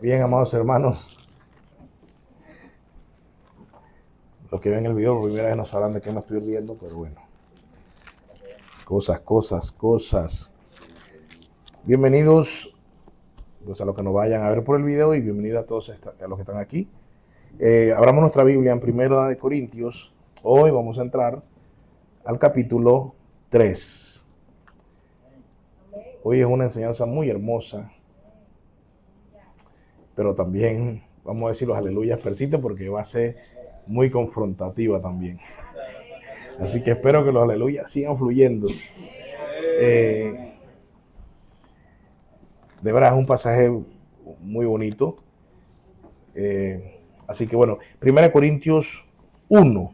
Bien, amados hermanos, los que ven el video por primera vez no sabrán de qué me estoy riendo, pero bueno, cosas. Bienvenidos pues, a los que nos vayan a ver por el video y bienvenidos a todos a los que están aquí. Abramos nuestra Biblia en 1 Corintios. Hoy vamos a entrar al capítulo 3. Hoy es una enseñanza muy hermosa, pero también, vamos a decir los aleluyas persisten porque va a ser muy confrontativa también. Así que espero que los aleluyas sigan fluyendo. De verdad es un pasaje muy bonito. Así que bueno, 1 Corintios 1.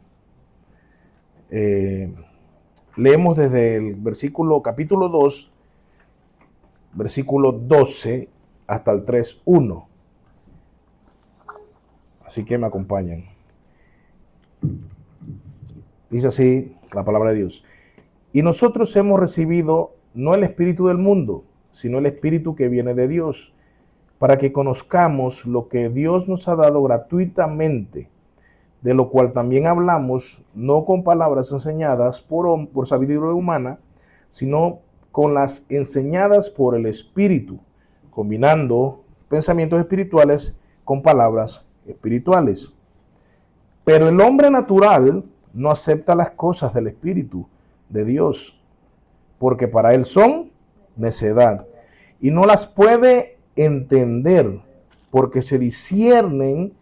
Leemos desde el capítulo 2, versículo 12 hasta el 3:1. Así que me acompañan. Dice así la palabra de Dios. Y nosotros hemos recibido no el espíritu del mundo, sino el espíritu que viene de Dios, para que conozcamos lo que Dios nos ha dado gratuitamente, de lo cual también hablamos, no con palabras enseñadas por sabiduría humana, sino con las enseñadas por el Espíritu, combinando pensamientos espirituales con palabras espirituales. Pero el hombre natural no acepta las cosas del Espíritu de Dios, porque para él son necedad, y no las puede entender, porque se disciernen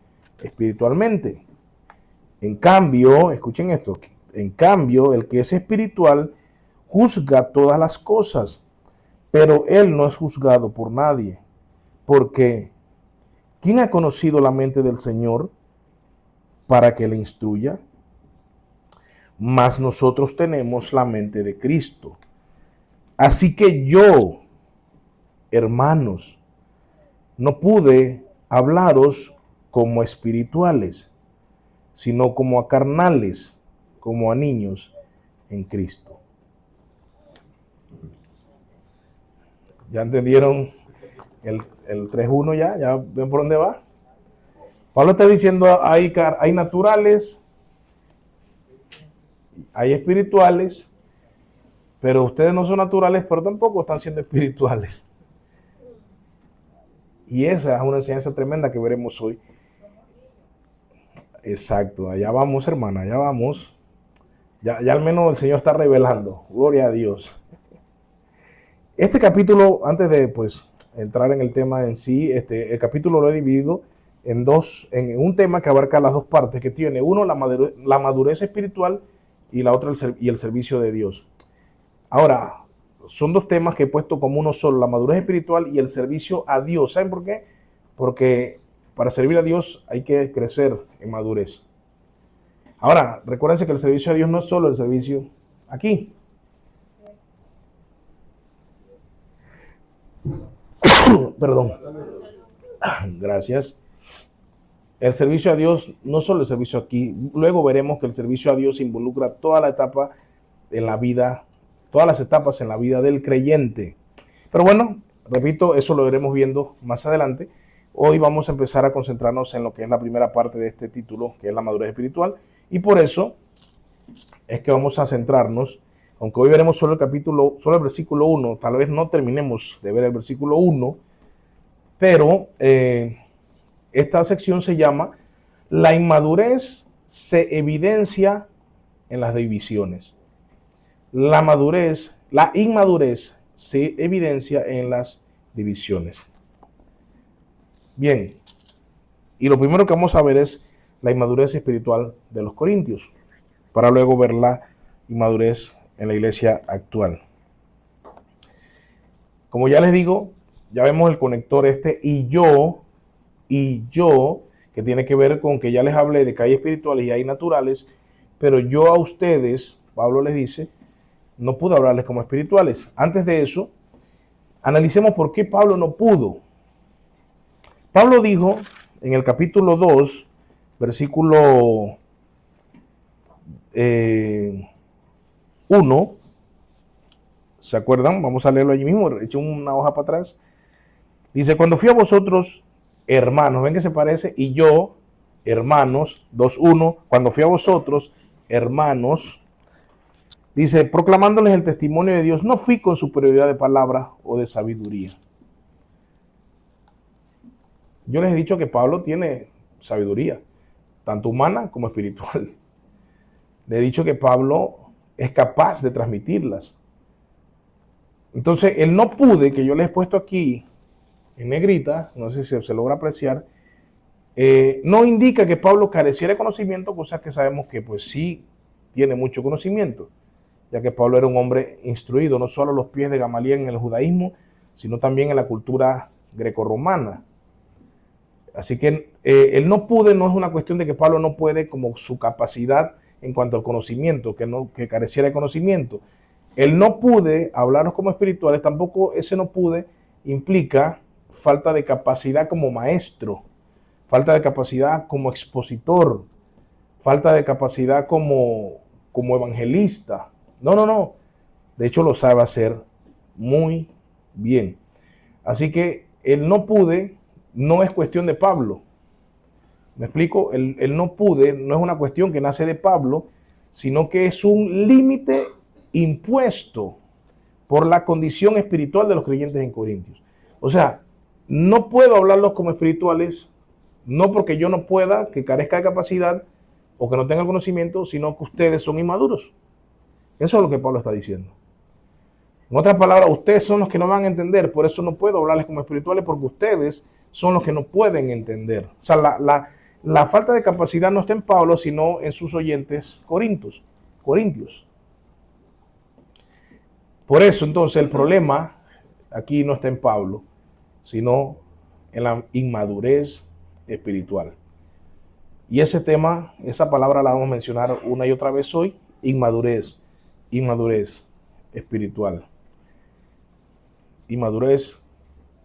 espiritualmente. En cambio, escuchen esto, en cambio, el que es espiritual juzga todas las cosas, pero él no es juzgado por nadie, porque ¿quién ha conocido la mente del Señor para que le instruya? Mas nosotros tenemos la mente de Cristo. Así que yo, hermanos, no pude hablaros como espirituales, sino como a carnales, como a niños en Cristo. ¿Ya entendieron el 3:1 ya? ¿Ya ven por dónde va? Pablo está diciendo, hay naturales, hay espirituales, pero ustedes no son naturales, pero tampoco están siendo espirituales. Y esa es una enseñanza tremenda que veremos hoy. Exacto, allá vamos, hermana, allá vamos. Ya al menos el Señor está revelando. Gloria a Dios. Este capítulo, antes de entrar en el tema en sí, el capítulo lo he dividido en un tema que abarca las dos partes que tiene. Uno, la madurez espiritual y la otra, el servicio de Dios. Ahora, son dos temas que he puesto como uno solo, la madurez espiritual y el servicio a Dios. ¿Saben por qué? Porque para servir a Dios hay que crecer en madurez. Ahora, recuérdense que el servicio a Dios no es solo el servicio aquí. Perdón. Gracias. El servicio a Dios no solo el servicio aquí. Luego veremos que el servicio a Dios involucra toda la etapa en la vida, todas las etapas en la vida del creyente. Pero bueno, repito, eso lo iremos viendo más adelante. Hoy vamos a empezar a concentrarnos en lo que es la primera parte de este título, que es la madurez espiritual. Y por eso es que vamos a centrarnos, aunque hoy veremos solo el versículo 1, tal vez no terminemos de ver el versículo 1, pero esta sección se llama La inmadurez se evidencia en las divisiones. La inmadurez se evidencia en las divisiones. Bien, y lo primero que vamos a ver es la inmadurez espiritual de los corintios, para luego ver la inmadurez en la iglesia actual. Como ya les digo, ya vemos el conector y yo, que tiene que ver con que ya les hablé de que hay espirituales y hay naturales, pero yo a ustedes, Pablo les dice, no pude hablarles como espirituales. Antes de eso, analicemos por qué Pablo no pudo. Pablo dijo en el capítulo 2, versículo 1, ¿se acuerdan? Vamos a leerlo allí mismo, eché una hoja para atrás. Dice, cuando fui a vosotros, hermanos, ven que se parece, y yo, hermanos, 2:1, cuando fui a vosotros, hermanos, dice, proclamándoles el testimonio de Dios, no fui con superioridad de palabra o de sabiduría. Yo les he dicho que Pablo tiene sabiduría, tanto humana como espiritual. Le he dicho que Pablo es capaz de transmitirlas. Entonces, el no pude, que yo les he puesto aquí en negrita, no sé si se logra apreciar, no indica que Pablo careciera de conocimiento, cosas que sabemos que pues sí tiene mucho conocimiento, ya que Pablo era un hombre instruido, no solo a los pies de Gamaliel en el judaísmo, sino también en la cultura grecorromana. Así que el no pude no es una cuestión de que Pablo no puede, como su capacidad en cuanto al conocimiento, que careciera de conocimiento. El no pude hablarnos como espirituales, tampoco ese no pude implica falta de capacidad como maestro, falta de capacidad como expositor, falta de capacidad como evangelista. No, no, no. De hecho lo sabe hacer muy bien. Así que el no pude no es cuestión de Pablo. ¿Me explico? El no pude no es una cuestión que nace de Pablo, sino que es un límite impuesto por la condición espiritual de los creyentes en Corintios. O sea, no puedo hablarlos como espirituales, no porque yo no pueda, que carezca de capacidad o que no tenga conocimiento, sino que ustedes son inmaduros. Eso es lo que Pablo está diciendo. En otras palabras, ustedes son los que no van a entender, por eso no puedo hablarles como espirituales, porque ustedes son los que no pueden entender. O sea, la falta de capacidad no está en Pablo, sino en sus oyentes corintios. Por eso, entonces, el problema aquí no está en Pablo, sino en la inmadurez espiritual. Y ese tema, esa palabra la vamos a mencionar una y otra vez hoy, inmadurez espiritual. Inmadurez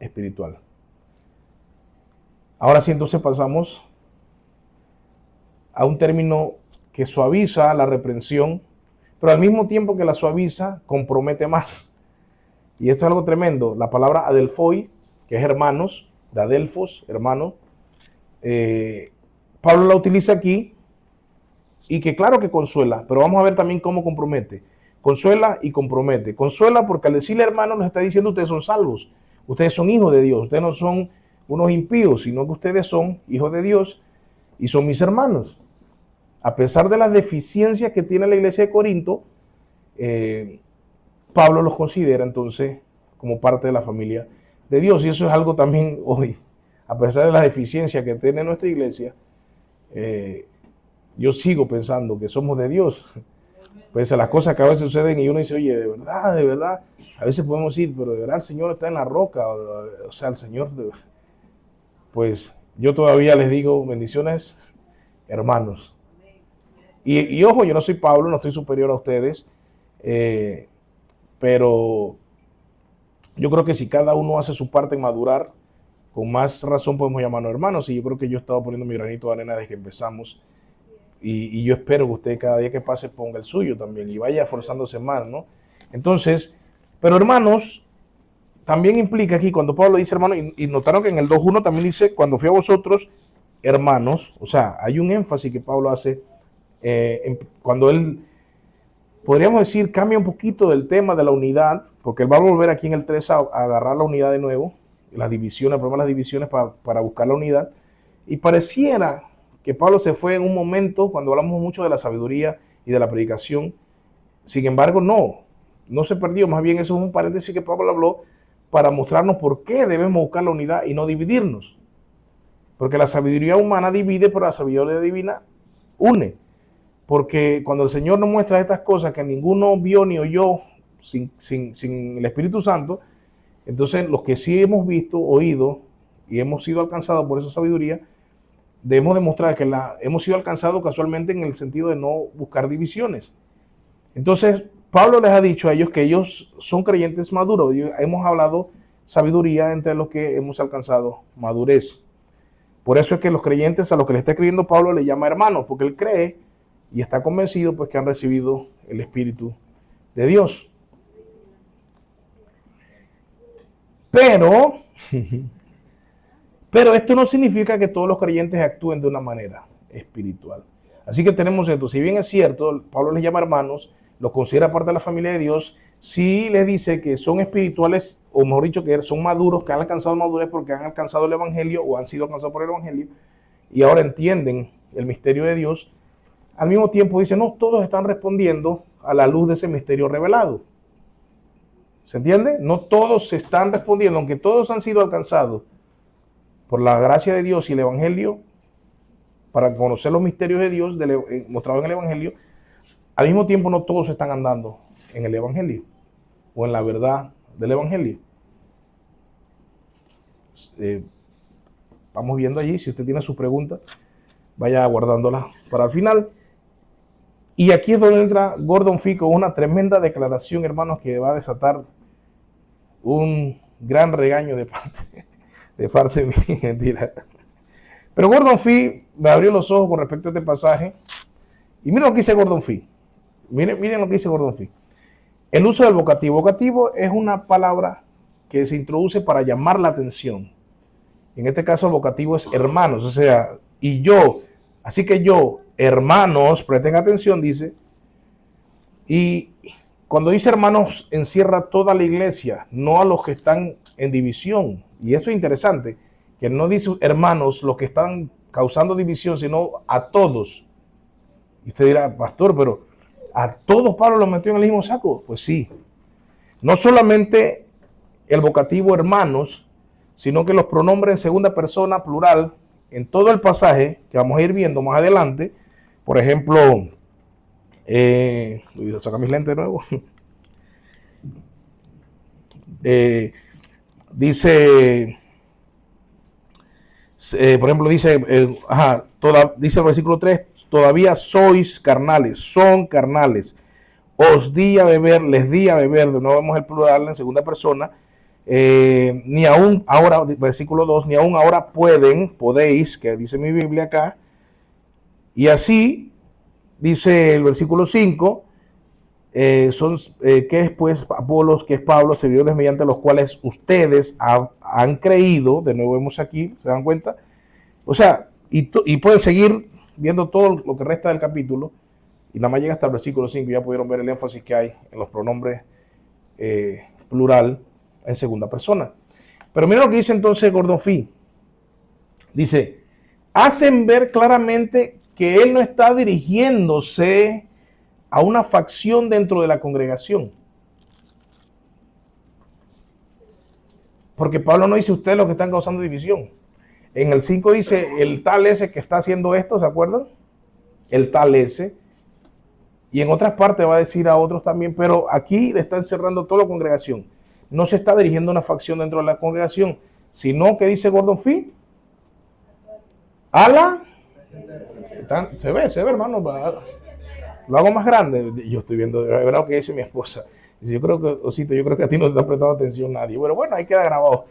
espiritual. Ahora sí, entonces pasamos a un término que suaviza la reprensión, pero al mismo tiempo que la suaviza, compromete más. Y esto es algo tremendo. La palabra adelphoi, que es hermanos, de adelphos, hermano, Pablo la utiliza aquí y que claro que consuela, pero vamos a ver también cómo compromete. Consuela y compromete. Consuela porque al decirle hermano nos está diciendo ustedes son salvos, ustedes son hijos de Dios, ustedes no son unos impíos, sino que ustedes son hijos de Dios y son mis hermanos. A pesar de las deficiencias que tiene la iglesia de Corinto, Pablo los considera entonces como parte de la familia de Dios. Y eso es algo también hoy. A pesar de las deficiencias que tiene nuestra iglesia, yo sigo pensando que somos de Dios. Pese a las cosas que a veces suceden y uno dice, oye, de verdad, a veces podemos ir, pero de verdad el Señor está en la roca. O sea, el Señor, pues yo todavía les digo bendiciones, hermanos. Y ojo, yo no soy Pablo, no estoy superior a ustedes, pero yo creo que si cada uno hace su parte en madurar, con más razón podemos llamarnos hermanos. Y yo creo que yo he estado poniendo mi granito de arena desde que empezamos. Y yo espero que usted cada día que pase ponga el suyo también y vaya forzándose más, ¿no? Entonces, pero hermanos, también implica aquí cuando Pablo dice hermano, y notaron que en el 2:1 también dice, cuando fui a vosotros, hermanos, o sea, hay un énfasis que Pablo hace cuando él, podríamos decir, cambia un poquito del tema de la unidad, porque él va a volver aquí en el 3 a agarrar la unidad de nuevo, las divisiones, el problema de las divisiones para buscar la unidad, y pareciera que Pablo se fue en un momento cuando hablamos mucho de la sabiduría y de la predicación. Sin embargo, no se perdió, más bien eso es un paréntesis que Pablo habló para mostrarnos por qué debemos buscar la unidad y no dividirnos. Porque la sabiduría humana divide, pero la sabiduría divina une. Porque cuando el Señor nos muestra estas cosas que ninguno vio ni oyó sin el Espíritu Santo, entonces los que sí hemos visto, oído y hemos sido alcanzados por esa sabiduría, debemos demostrar que hemos sido alcanzados casualmente en el sentido de no buscar divisiones. Entonces, Pablo les ha dicho a ellos que ellos son creyentes maduros. Hemos hablado sabiduría entre los que hemos alcanzado madurez. Por eso es que los creyentes a los que le está escribiendo Pablo le llama hermanos, porque él cree y está convencido pues que han recibido el Espíritu de Dios. Pero esto no significa que todos los creyentes actúen de una manera espiritual. Así que tenemos esto. Si bien es cierto, Pablo les llama hermanos, los considera parte de la familia de Dios, sí les dice que son espirituales, o mejor dicho, que son maduros, que han alcanzado madurez porque han alcanzado el Evangelio o han sido alcanzados por el Evangelio y ahora entienden el misterio de Dios. Al mismo tiempo dice, no todos están respondiendo a la luz de ese misterio revelado. ¿Se entiende? No todos se están respondiendo, aunque todos han sido alcanzados por la gracia de Dios y el Evangelio, para conocer los misterios de Dios mostrados en el Evangelio, al mismo tiempo no todos están andando en el Evangelio o en la verdad del Evangelio. Vamos viendo allí, si usted tiene sus preguntas, vaya guardándolas para el final. Y aquí es donde entra Gordon Fee con una tremenda declaración, hermanos, que va a desatar un gran regaño de parte mía, mentira. Pero Gordon Fee me abrió los ojos con respecto a este pasaje. Y miren lo que dice Gordon Fee. Miren lo que dice Gordon Fee. El uso del vocativo. Vocativo es una palabra que se introduce para llamar la atención. En este caso el vocativo es hermanos, o sea, y yo. Así que yo, hermanos, presten atención, dice. Y cuando dice hermanos, encierra toda la iglesia, no a los que están en división. Y eso es interesante, que no dice hermanos los que están causando división, sino a todos. Y usted dirá, pastor, pero ¿a todos Pablo los metió en el mismo saco? Pues sí. No solamente el vocativo hermanos, sino que los pronombres en segunda persona plural, en todo el pasaje, que vamos a ir viendo más adelante, por ejemplo, voy a sacar mis lentes de nuevo. Dice, por ejemplo, dice el versículo 3, todavía sois carnales, son carnales. Os di a beber, les di a beber, de nuevo vemos el plural en segunda persona, ni aún ahora, versículo 2, ni aún ahora podéis, que dice mi Biblia acá, y así, dice el versículo 5, que es pues Apolos, que es Pablo, servidores mediante los cuales ustedes han creído, de nuevo vemos aquí, ¿se dan cuenta? O sea, y pueden seguir viendo todo lo que resta del capítulo, y nada más llega hasta el versículo 5, ya pudieron ver el énfasis que hay en los pronombres plural en segunda persona. Pero mira lo que dice entonces Gordon Fee. Dice, hacen ver claramente que él no está dirigiéndose a una facción dentro de la congregación. Porque Pablo no dice ustedes los que están causando división. En el 5 dice el tal ese que está haciendo esto, ¿se acuerdan? El tal ese. Y en otras partes va a decir a otros también, pero aquí le está encerrando toda la congregación. No se está dirigiendo a una facción dentro de la congregación, sino que dice Gordon Fee, se ve, hermano, lo hago más grande. Yo estoy viendo, es verdad que dice mi esposa. Yo creo que, Osito, yo creo que a ti no te está prestando atención nadie. Bueno, ahí queda grabado.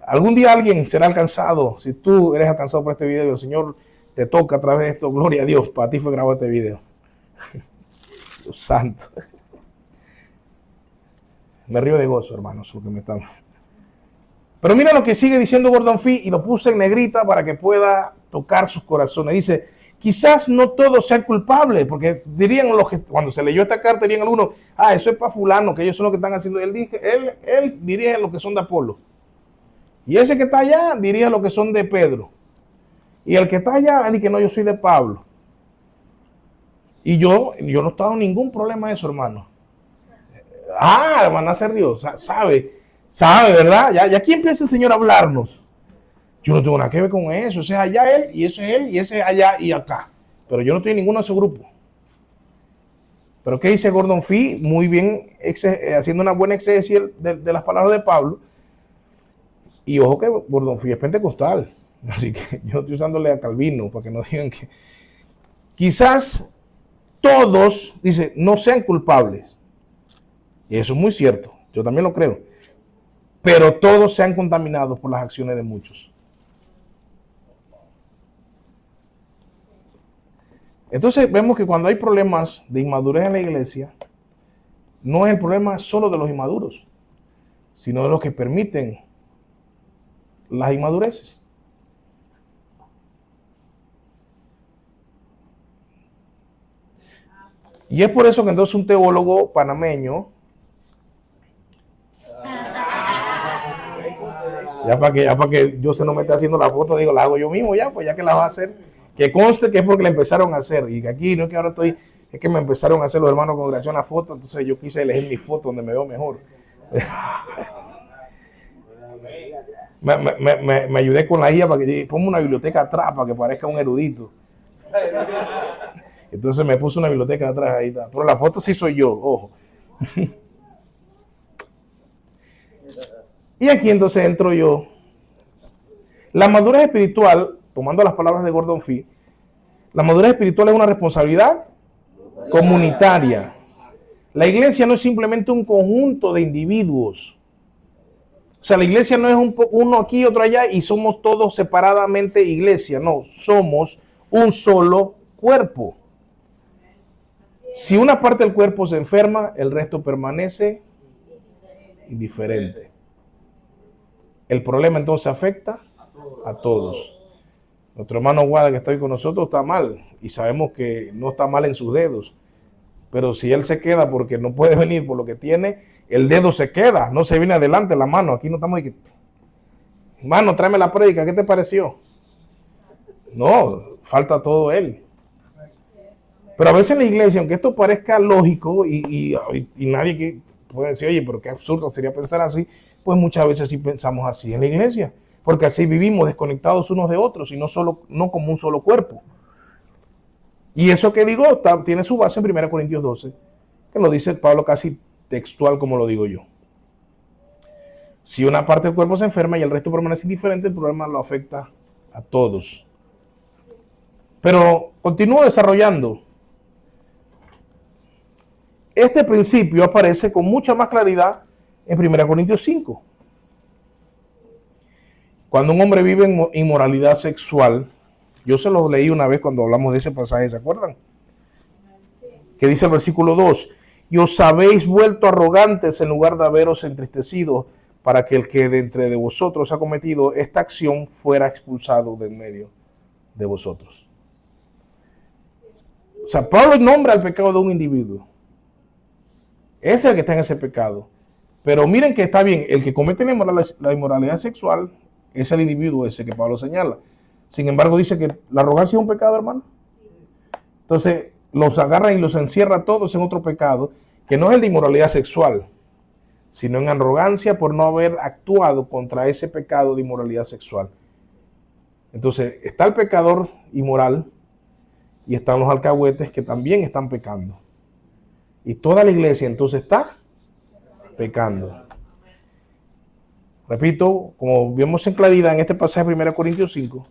Algún día alguien será alcanzado. Si tú eres alcanzado por este video, el Señor te toca a través de esto. Gloria a Dios, para ti fue grabado este video. Dios santo. Me río de gozo, hermanos, porque me están... Pero mira lo que sigue diciendo Gordon Fee, y lo puse en negrita para que pueda tocar sus corazones. Dice, quizás no todos sean culpables, porque dirían los que, cuando se leyó esta carta, dirían algunos, eso es para fulano, que ellos son los que están haciendo. Él diría lo que son de Apolo. Y ese que está allá diría lo que son de Pedro. Y el que está allá dice que no, yo soy de Pablo. Y yo no he estado en ningún problema de eso, hermano. Hermana se rió, sabe, ¿verdad? Ya aquí empieza el Señor a hablarnos. Yo no tengo nada que ver con eso. Ese es allá él, y ese es él, y ese es allá y acá. Pero yo no estoy en ninguno de esos grupos. Pero ¿qué dice Gordon Fee? Muy bien, haciendo una buena exégesis de las palabras de Pablo. Y ojo que Gordon Fee es pentecostal. Así que yo estoy usándole a Calvino para que no digan que... Quizás todos, dice, no sean culpables. Y eso es muy cierto. Yo también lo creo. Pero todos sean contaminados por las acciones de muchos. Entonces vemos que cuando hay problemas de inmadurez en la iglesia, no es el problema solo de los inmaduros, sino de los que permiten las inmadureces. Y es por eso que entonces un teólogo panameño, ya para que yo se no me esté haciendo la foto, digo, la hago yo mismo ya, pues ya que la va a hacer, que conste que es porque la empezaron a hacer, y que aquí no es que ahora estoy, es que me empezaron a hacer los hermanos con congregación la foto, entonces yo quise elegir mi foto donde me veo mejor. Me ayudé con la IA para que ponga una biblioteca atrás para que parezca un erudito. Entonces me puse una biblioteca atrás ahí. Pero la foto sí soy yo, ojo. Y aquí entonces entro yo. La madurez espiritual, tomando las palabras de Gordon Fee, la madurez espiritual es una responsabilidad comunitaria. La iglesia no es simplemente un conjunto de individuos. O sea, la iglesia no es uno aquí y otro allá y somos todos separadamente iglesia. No, somos un solo cuerpo. Si una parte del cuerpo se enferma, el resto permanece indiferente. El problema entonces afecta a todos. Nuestro hermano Guada que está hoy con nosotros está mal y sabemos que no está mal en sus dedos. Pero si él se queda porque no puede venir por lo que tiene, el dedo se queda, no se viene adelante la mano. Aquí no estamos de que, mano, tráeme la prédica, ¿qué te pareció? No, falta todo él. Pero a veces en la iglesia, aunque esto parezca lógico y nadie que puede decir, oye, pero qué absurdo sería pensar así, pues muchas veces sí pensamos así en la iglesia, porque así vivimos desconectados unos de otros y no como un solo cuerpo. Y eso que digo tiene su base en 1 Corintios 12, que lo dice Pablo casi textual como lo digo yo. Si una parte del cuerpo se enferma y el resto permanece indiferente, el problema lo afecta a todos. Pero continúo desarrollando. Este principio aparece con mucha más claridad en 1 Corintios 5. Cuando un hombre vive en inmoralidad sexual, yo se los leí una vez cuando hablamos de ese pasaje, ¿se acuerdan? Que dice el versículo 2, y os habéis vuelto arrogantes en lugar de haberos entristecido para que el que de entre de vosotros ha cometido esta acción fuera expulsado del medio de vosotros. O sea, Pablo nombra el pecado de un individuo. Es el que está en ese pecado. Pero miren que está bien, el que comete la inmoralidad sexual es el individuo ese que Pablo señala. Sin embargo, dice que la arrogancia es un pecado, hermano. Entonces, los agarra y los encierra a todos en otro pecado, que no es el de inmoralidad sexual, sino en arrogancia por no haber actuado contra ese pecado de inmoralidad sexual. Entonces, está el pecador inmoral y están los alcahuetes que también están pecando. Y toda la iglesia entonces está pecando. Repito, como vemos en claridad en este pasaje de 1 Corintios 5,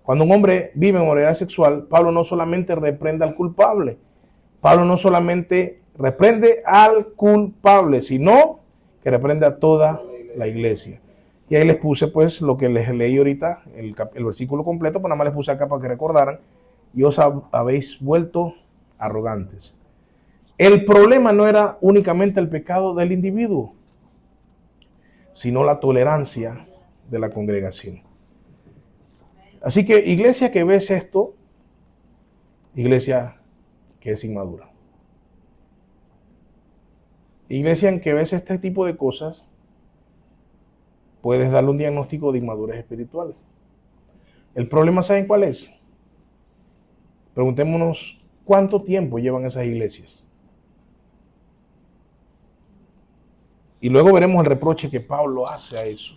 cuando un hombre vive en inmoralidad sexual, Pablo no solamente reprende al culpable, Pablo no solamente reprende al culpable, sino que reprende a toda la iglesia. Y ahí les puse pues lo que les leí ahorita, el versículo completo, pues nada más les puse acá para que recordaran, y os habéis vuelto arrogantes. El problema no era únicamente el pecado del individuo, sino la tolerancia de la congregación. Así que iglesia que ves esto, iglesia que es inmadura. Iglesia en que ves este tipo de cosas, puedes darle un diagnóstico de inmadurez espiritual. El problema, ¿saben cuál es? Preguntémonos cuánto tiempo llevan esas iglesias. Y luego veremos el reproche que Pablo hace a eso.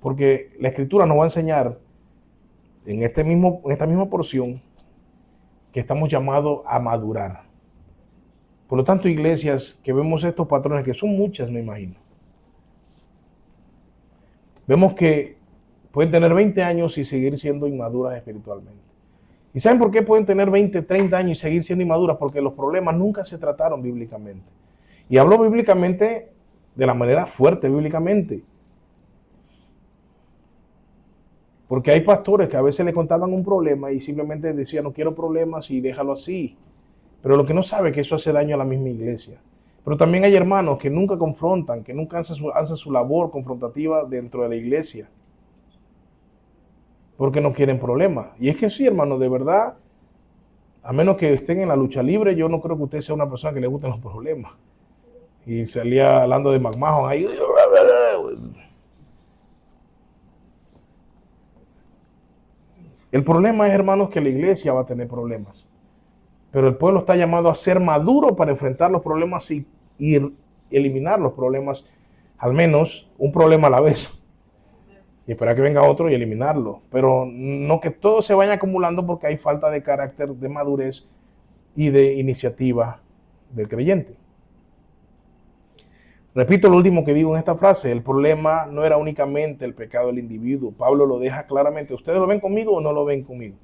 Porque la Escritura nos va a enseñar en esta misma porción que estamos llamados a madurar. Por lo tanto, iglesias que vemos estos patrones, que son muchas, me imagino. Vemos que pueden tener 20 años y seguir siendo inmaduras espiritualmente. ¿Y saben por qué pueden tener 20, 30 años y seguir siendo inmaduras? Porque los problemas nunca se trataron bíblicamente. Y hablo bíblicamente de la manera fuerte, bíblicamente. Porque hay pastores que a veces le contaban un problema y simplemente decían, no quiero problemas y déjalo así. Pero lo que no sabe es que eso hace daño a la misma iglesia. Pero también hay hermanos que nunca confrontan, que nunca hacen su labor confrontativa dentro de la iglesia. Porque no quieren problemas. Y es que sí, hermano, de verdad, A menos que estén en la lucha libre, yo no creo que usted sea una persona que le gusten los problemas. Y salía hablando de McMahon ahí. El problema es, hermanos, que la iglesia va a tener problemas. Pero el pueblo está llamado a ser maduro para enfrentar los problemas y eliminar los problemas, al menos un problema a la vez. Y esperar que venga otro y eliminarlo. Pero no que todo se vaya acumulando porque hay falta de carácter, de madurez y de iniciativa del creyente. Repito lo último que digo en esta frase, el problema no era únicamente el pecado del individuo. Pablo lo deja claramente. ¿Ustedes lo ven conmigo o no lo ven conmigo?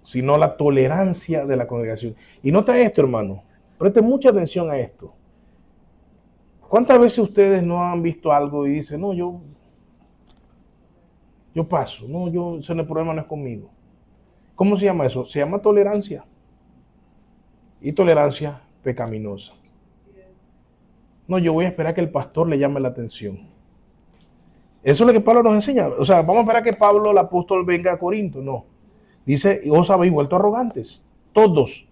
Sino la tolerancia de la congregación. Y nota esto, hermano. Preste mucha atención a esto. ¿Cuántas veces ustedes no han visto algo y dicen, no, yo paso, no, ese problema no es conmigo? ¿Cómo se llama eso? Se llama tolerancia. Y tolerancia pecaminosa. No, yo voy a esperar que el pastor le llame la atención. Eso es lo que Pablo nos enseña. O sea, vamos a esperar que Pablo, el apóstol, venga a Corinto. No. Dice, os habéis vuelto arrogantes. Todos.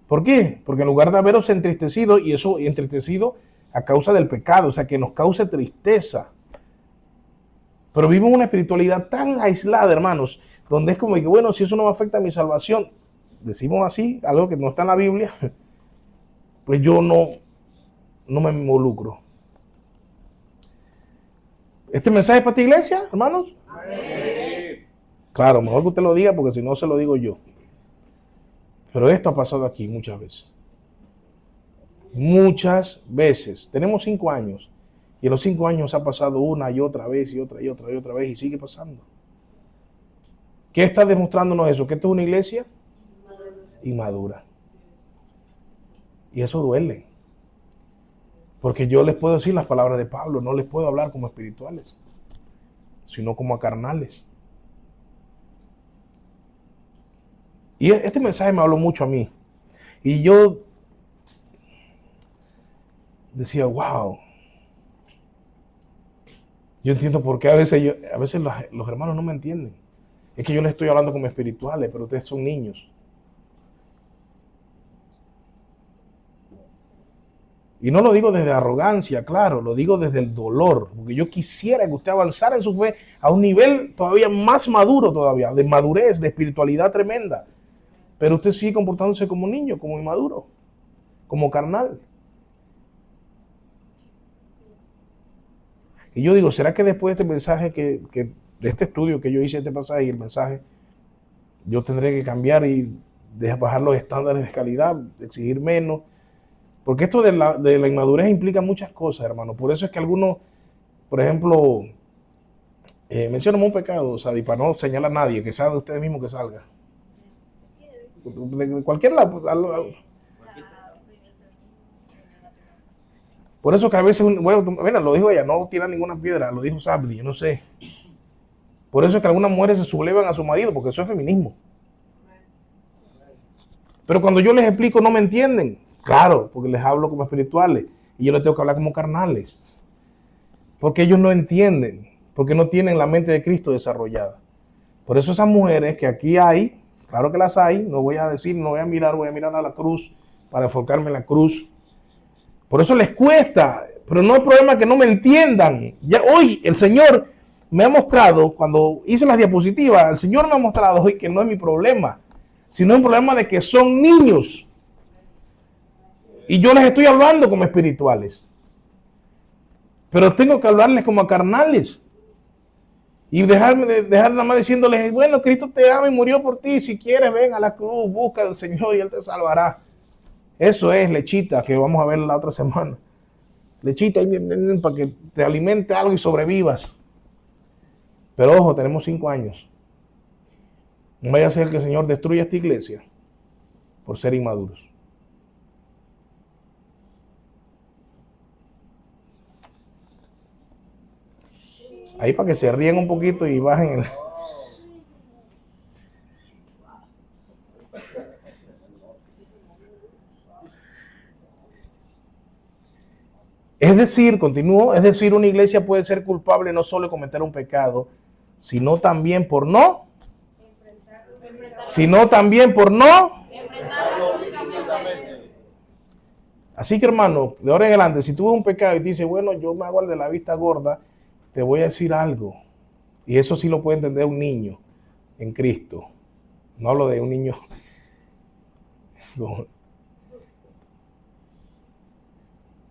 ¿Por qué? Porque en lugar de haberos entristecido, y eso entristecido a causa del pecado, o sea, que nos cause tristeza. Pero vivimos una espiritualidad tan aislada, hermanos, donde es como que, bueno, si eso no me afecta a mi salvación, decimos así, algo que no está en la Biblia, pues yo no me involucro. ¿Este mensaje es para tu iglesia, hermanos? Amén. Claro, mejor que usted lo diga porque si no se lo digo yo. Pero esto ha pasado aquí muchas veces. Muchas veces. Tenemos 5 años y en los 5 años ha pasado una y otra vez y otra y otra y otra vez y sigue pasando. ¿Qué está demostrándonos eso? Que esto es una iglesia inmadura. Y eso duele. Porque yo les puedo decir las palabras de Pablo, no les puedo hablar como espirituales, sino como a carnales. Y este mensaje me habló mucho a mí. Y yo decía, wow. Yo entiendo por qué a veces los hermanos no me entienden. Es que yo les estoy hablando como espirituales, pero ustedes son niños. Y no lo digo desde arrogancia, claro, lo digo desde el dolor, porque yo quisiera que usted avanzara en su fe a un nivel todavía más maduro todavía, de madurez, de espiritualidad tremenda. Pero usted sigue comportándose como niño, como inmaduro, como carnal. Y yo digo, ¿será que después de este mensaje, de este estudio que yo hice, este pasaje y el mensaje, yo tendré que cambiar y bajar los estándares de calidad, exigir menos? Porque esto de la inmadurez implica muchas cosas, hermano. Por eso es que algunos, por ejemplo, mencionan un pecado, o sea, y para no señalar a nadie, que sea de ustedes mismos que salga. De cualquier lado. Por eso que a veces, bueno, mira, lo dijo ella, no tira ninguna piedra, lo dijo Sabdi, yo no sé. Por eso es que algunas mujeres se sublevan a su marido, porque eso es feminismo. Pero cuando yo les explico no me entienden. Claro, porque les hablo como espirituales y yo les tengo que hablar como carnales. Porque ellos no entienden, porque no tienen la mente de Cristo desarrollada. Por eso esas mujeres que aquí hay, claro que las hay, no voy a decir, no voy a mirar a la cruz para enfocarme en la cruz. Por eso les cuesta, pero no hay problema que no me entiendan. Ya hoy el Señor me ha mostrado, cuando hice las diapositivas, el Señor me ha mostrado hoy que no es mi problema, sino es un problema de que son niños. Y yo les estoy hablando como espirituales. Pero tengo que hablarles como a carnales. Y dejar nada más diciéndoles, bueno, Cristo te ama y murió por ti. Si quieres, ven a la cruz, busca al Señor y Él te salvará. Eso es lechita, que vamos a ver la otra semana. Lechita para que te alimente algo y sobrevivas. Pero ojo, tenemos 5 años. No vaya a ser que el Señor destruya esta iglesia por ser inmaduros. Ahí para que se ríen un poquito y bajen el... Es decir, continúo, es decir, una iglesia puede ser culpable no solo de cometer un pecado, sino también por no, sino también por no. Así que, hermano, de ahora en adelante, si tú ves un pecado y te dices, bueno, yo me hago el de la vista gorda, te voy a decir algo. Y eso sí lo puede entender un niño en Cristo. No hablo de un niño.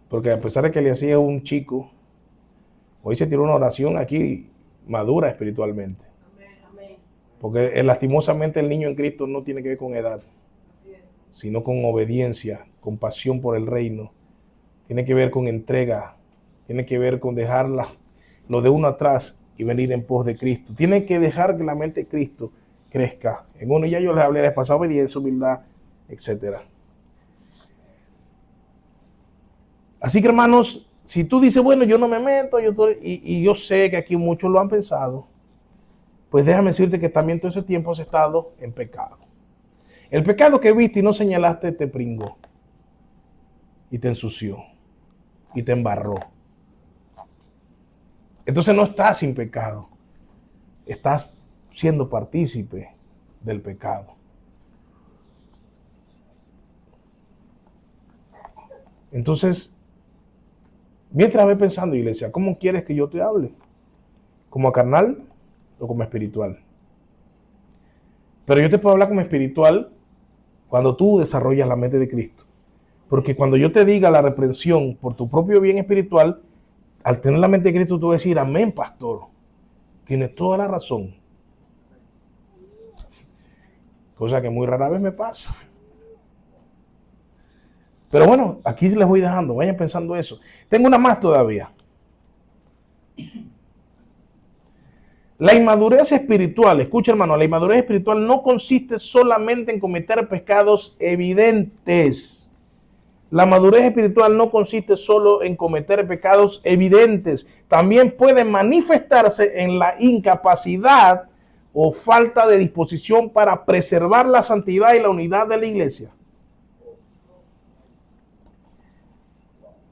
Porque a pesar de que le hacía un chico, hoy se tiró una oración aquí madura espiritualmente. Porque lastimosamente el niño en Cristo no tiene que ver con edad, sino con obediencia, con pasión por el reino. Tiene que ver con entrega, tiene que ver con dejar lo de uno atrás y venir en pos de Cristo. Tiene que dejar que la mente de Cristo crezca en uno. Ya yo les hablé de pasar obediencia, humildad, etc. Así que, hermanos, si tú dices, bueno, yo no me meto, y yo sé que aquí muchos lo han pensado, pues déjame decirte que también todo ese tiempo has estado en pecado. El pecado que viste y no señalaste te pringó y te ensució y te embarró. Entonces no estás sin pecado, estás siendo partícipe del pecado. Entonces, mientras ve pensando, iglesia, ¿cómo quieres que yo te hable? ¿Como carnal o como espiritual? Pero yo te puedo hablar como espiritual cuando tú desarrollas la mente de Cristo. Porque cuando yo te diga la reprensión por tu propio bien espiritual, al tener la mente de Cristo, tú vas a decir, amén, pastor. Tienes toda la razón. Cosa que muy rara vez me pasa. Pero bueno, aquí les voy dejando. Vayan pensando eso. Tengo una más todavía. La inmadurez espiritual, escucha hermano, la inmadurez espiritual no consiste solamente en cometer pecados evidentes. La madurez espiritual no consiste solo en cometer pecados evidentes. También puede manifestarse en la incapacidad o falta de disposición para preservar la santidad y la unidad de la iglesia.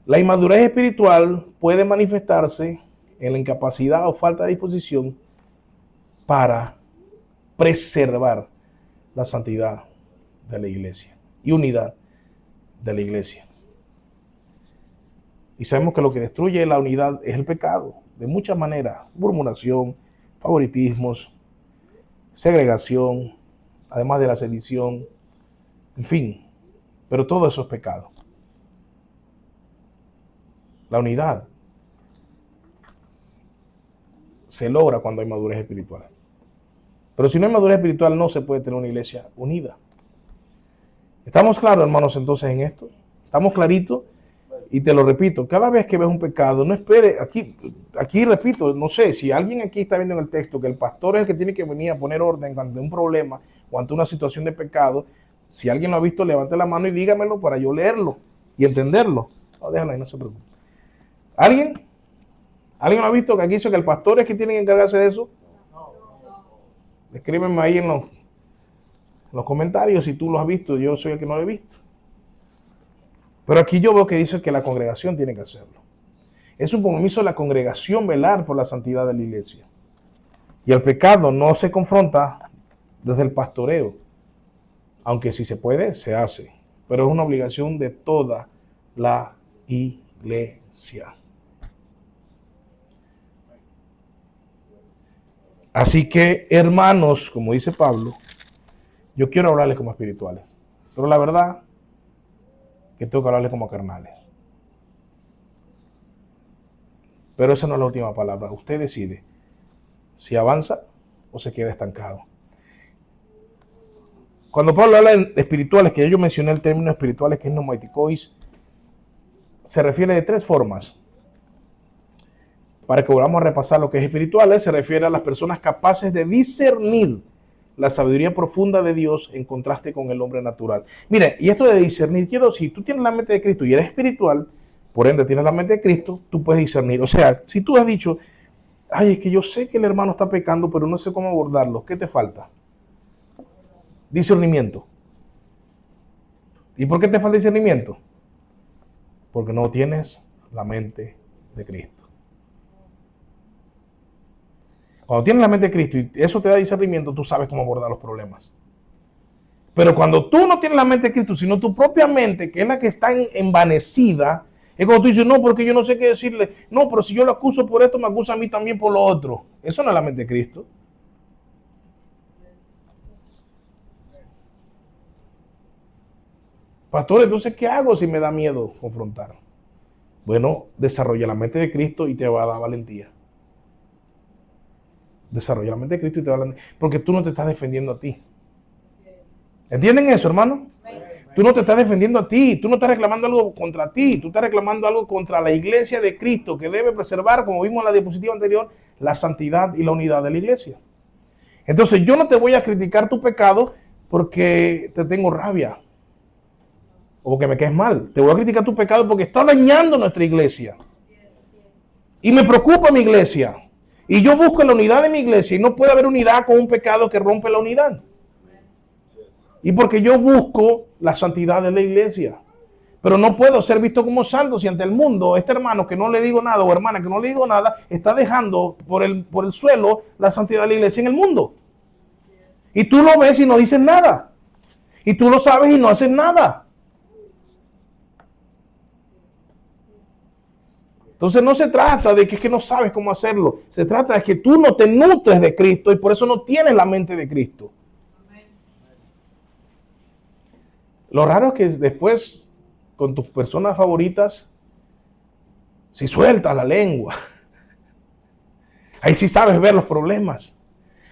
La inmadurez espiritual puede manifestarse en la incapacidad o falta de disposición para preservar la santidad de la iglesia y unidad de la iglesia. Y sabemos que lo que destruye la unidad es el pecado, de muchas maneras: murmuración, favoritismos, segregación, además de la sedición, en fin, pero todo eso es pecado. La unidad se logra cuando hay madurez espiritual. Pero si no hay madurez espiritual, no se puede tener una iglesia unida. ¿Estamos claros, hermanos, entonces en esto? ¿Estamos claritos? Y te lo repito, cada vez que ves un pecado, no espere, aquí repito, no sé, si alguien aquí está viendo en el texto que el pastor es el que tiene que venir a poner orden ante un problema o ante una situación de pecado, si alguien lo ha visto, levante la mano y dígamelo para yo leerlo y entenderlo. No, déjalo ahí, no se preocupe. ¿Alguien? ¿Alguien lo ha visto que aquí dice que el pastor es que tiene que encargarse de eso? Escríbeme ahí en los comentarios si tú lo has visto. Yo soy el que no lo he visto. Pero aquí yo veo que dice que la congregación tiene que hacerlo. Es un compromiso de la congregación velar por la santidad de la iglesia. Y el pecado no se confronta desde el pastoreo, aunque si se puede, se hace. Pero es una obligación de toda la iglesia. Así que, hermanos, como dice Pablo, yo quiero hablarles como espirituales. Pero la verdad que tengo que hablarles como carnales. Pero esa no es la última palabra. Usted decide si avanza o se queda estancado. Cuando Pablo habla de espirituales, que yo mencioné el término espirituales, que es pneumatikois, se refiere de tres formas. Para que volvamos a repasar lo que es espirituales, se refiere a las personas capaces de discernir la sabiduría profunda de Dios en contraste con el hombre natural. Mire, y esto de discernir, quiero decir, tú tienes la mente de Cristo y eres espiritual, por ende tienes la mente de Cristo, tú puedes discernir. O sea, si tú has dicho, ay, es que yo sé que el hermano está pecando, pero no sé cómo abordarlo, ¿qué te falta? Discernimiento. ¿Y por qué te falta discernimiento? Porque no tienes la mente de Cristo. Cuando tienes la mente de Cristo y eso te da discernimiento, tú sabes cómo abordar los problemas. Pero cuando tú no tienes la mente de Cristo, sino tu propia mente, que es la que está envanecida, es cuando tú dices, no, porque yo no sé qué decirle. No, pero si yo lo acuso por esto, me acusa a mí también por lo otro. Eso no es la mente de Cristo. Pastor, entonces, ¿qué hago si me da miedo confrontar? Bueno, desarrolla la mente de Cristo y te va a dar valentía. Desarrolla la mente de Cristo y te va a dar valentía. Porque tú no te estás defendiendo a ti. ¿Entienden eso, hermano? Tú no te estás defendiendo a ti, tú no estás reclamando algo contra ti, tú estás reclamando algo contra la iglesia de Cristo que debe preservar, como vimos en la diapositiva anterior, la santidad y la unidad de la iglesia. Entonces yo no te voy a criticar tu pecado porque te tengo rabia o porque me caes mal. Te voy a criticar tu pecado porque está dañando nuestra iglesia. Y me preocupa mi iglesia. Y yo busco la unidad de mi iglesia y no puede haber unidad con un pecado que rompe la unidad. Y porque yo busco la santidad de la iglesia. Pero no puedo ser visto como santo si ante el mundo este hermano que no le digo nada o hermana que no le digo nada está dejando por el suelo la santidad de la iglesia en el mundo. Y tú lo ves y no dices nada. Y tú lo sabes y no haces nada. Entonces no se trata de que es que no sabes cómo hacerlo. Se trata de que tú no te nutres de Cristo y por eso no tienes la mente de Cristo. Lo raro es que después, con tus personas favoritas, si sueltas la lengua, ahí sí sabes ver los problemas,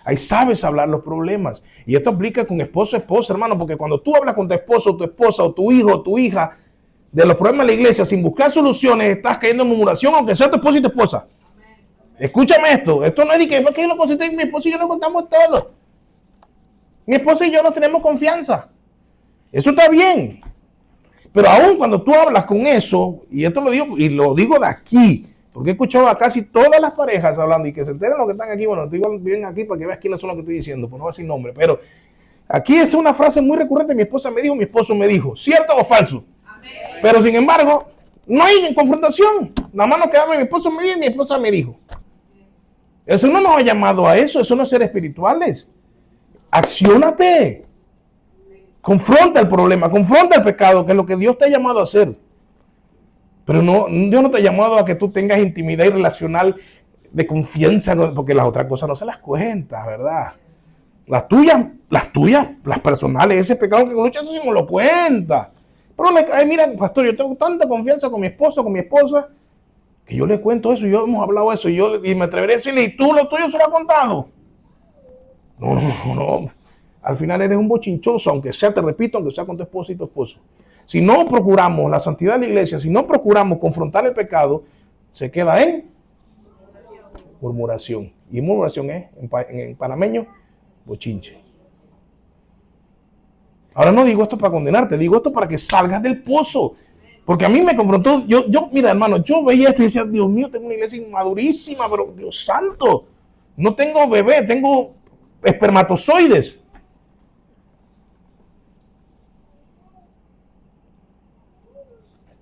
ahí sabes hablar los problemas. Y esto aplica con esposo, esposa, hermano, porque cuando tú hablas con tu esposo, tu esposa, o tu hijo, o tu hija, de los problemas de la iglesia, sin buscar soluciones, estás cayendo en murmuración, aunque sea tu esposo y tu esposa. Escúchame esto no es de que yo lo consulté con mi esposo y yo lo contamos todo. Mi esposa y yo no tenemos confianza. Eso está bien. Pero aún cuando tú hablas con eso, y esto lo digo de aquí, porque he escuchado a casi todas las parejas hablando y que se enteren los que están aquí, bueno, vienen aquí para que veas quiénes son los que estoy diciendo, pues no voy a decir nombre, pero aquí es una frase muy recurrente, mi esposa me dijo, mi esposo me dijo, ¿cierto o falso? Amén. Pero sin embargo, no hay confrontación, nada más lo que habla mi esposo me dijo y mi esposa me dijo. Eso no nos ha llamado a eso no es ser espirituales. Acciónate. Confronta el problema, confronta el pecado, que es lo que Dios te ha llamado a hacer. Pero no, Dios no te ha llamado a que tú tengas intimidad y relacional de confianza, porque las otras cosas no se las cuentas, ¿verdad? Las tuyas, las personales, ese pecado que luchas, eso sí me lo cuenta. Pero mira, pastor, yo tengo tanta confianza con mi esposo, con mi esposa, que yo le cuento eso, y yo hemos hablado eso, y me atreveré a decirle, ¿y tú lo tuyo se lo has contado? No. Al final eres un bochinchoso, aunque sea, te repito, aunque sea con tu esposa y tu esposo. Si no procuramos la santidad de la iglesia, si no procuramos confrontar el pecado, se queda en murmuración. Y murmuración es, en panameño, bochinche. Ahora no digo esto para condenarte, digo esto para que salgas del pozo. Porque a mí me confrontó, mira hermano, yo veía esto y decía, Dios mío, tengo una iglesia inmadurísima, pero Dios santo, no tengo bebé, tengo espermatozoides.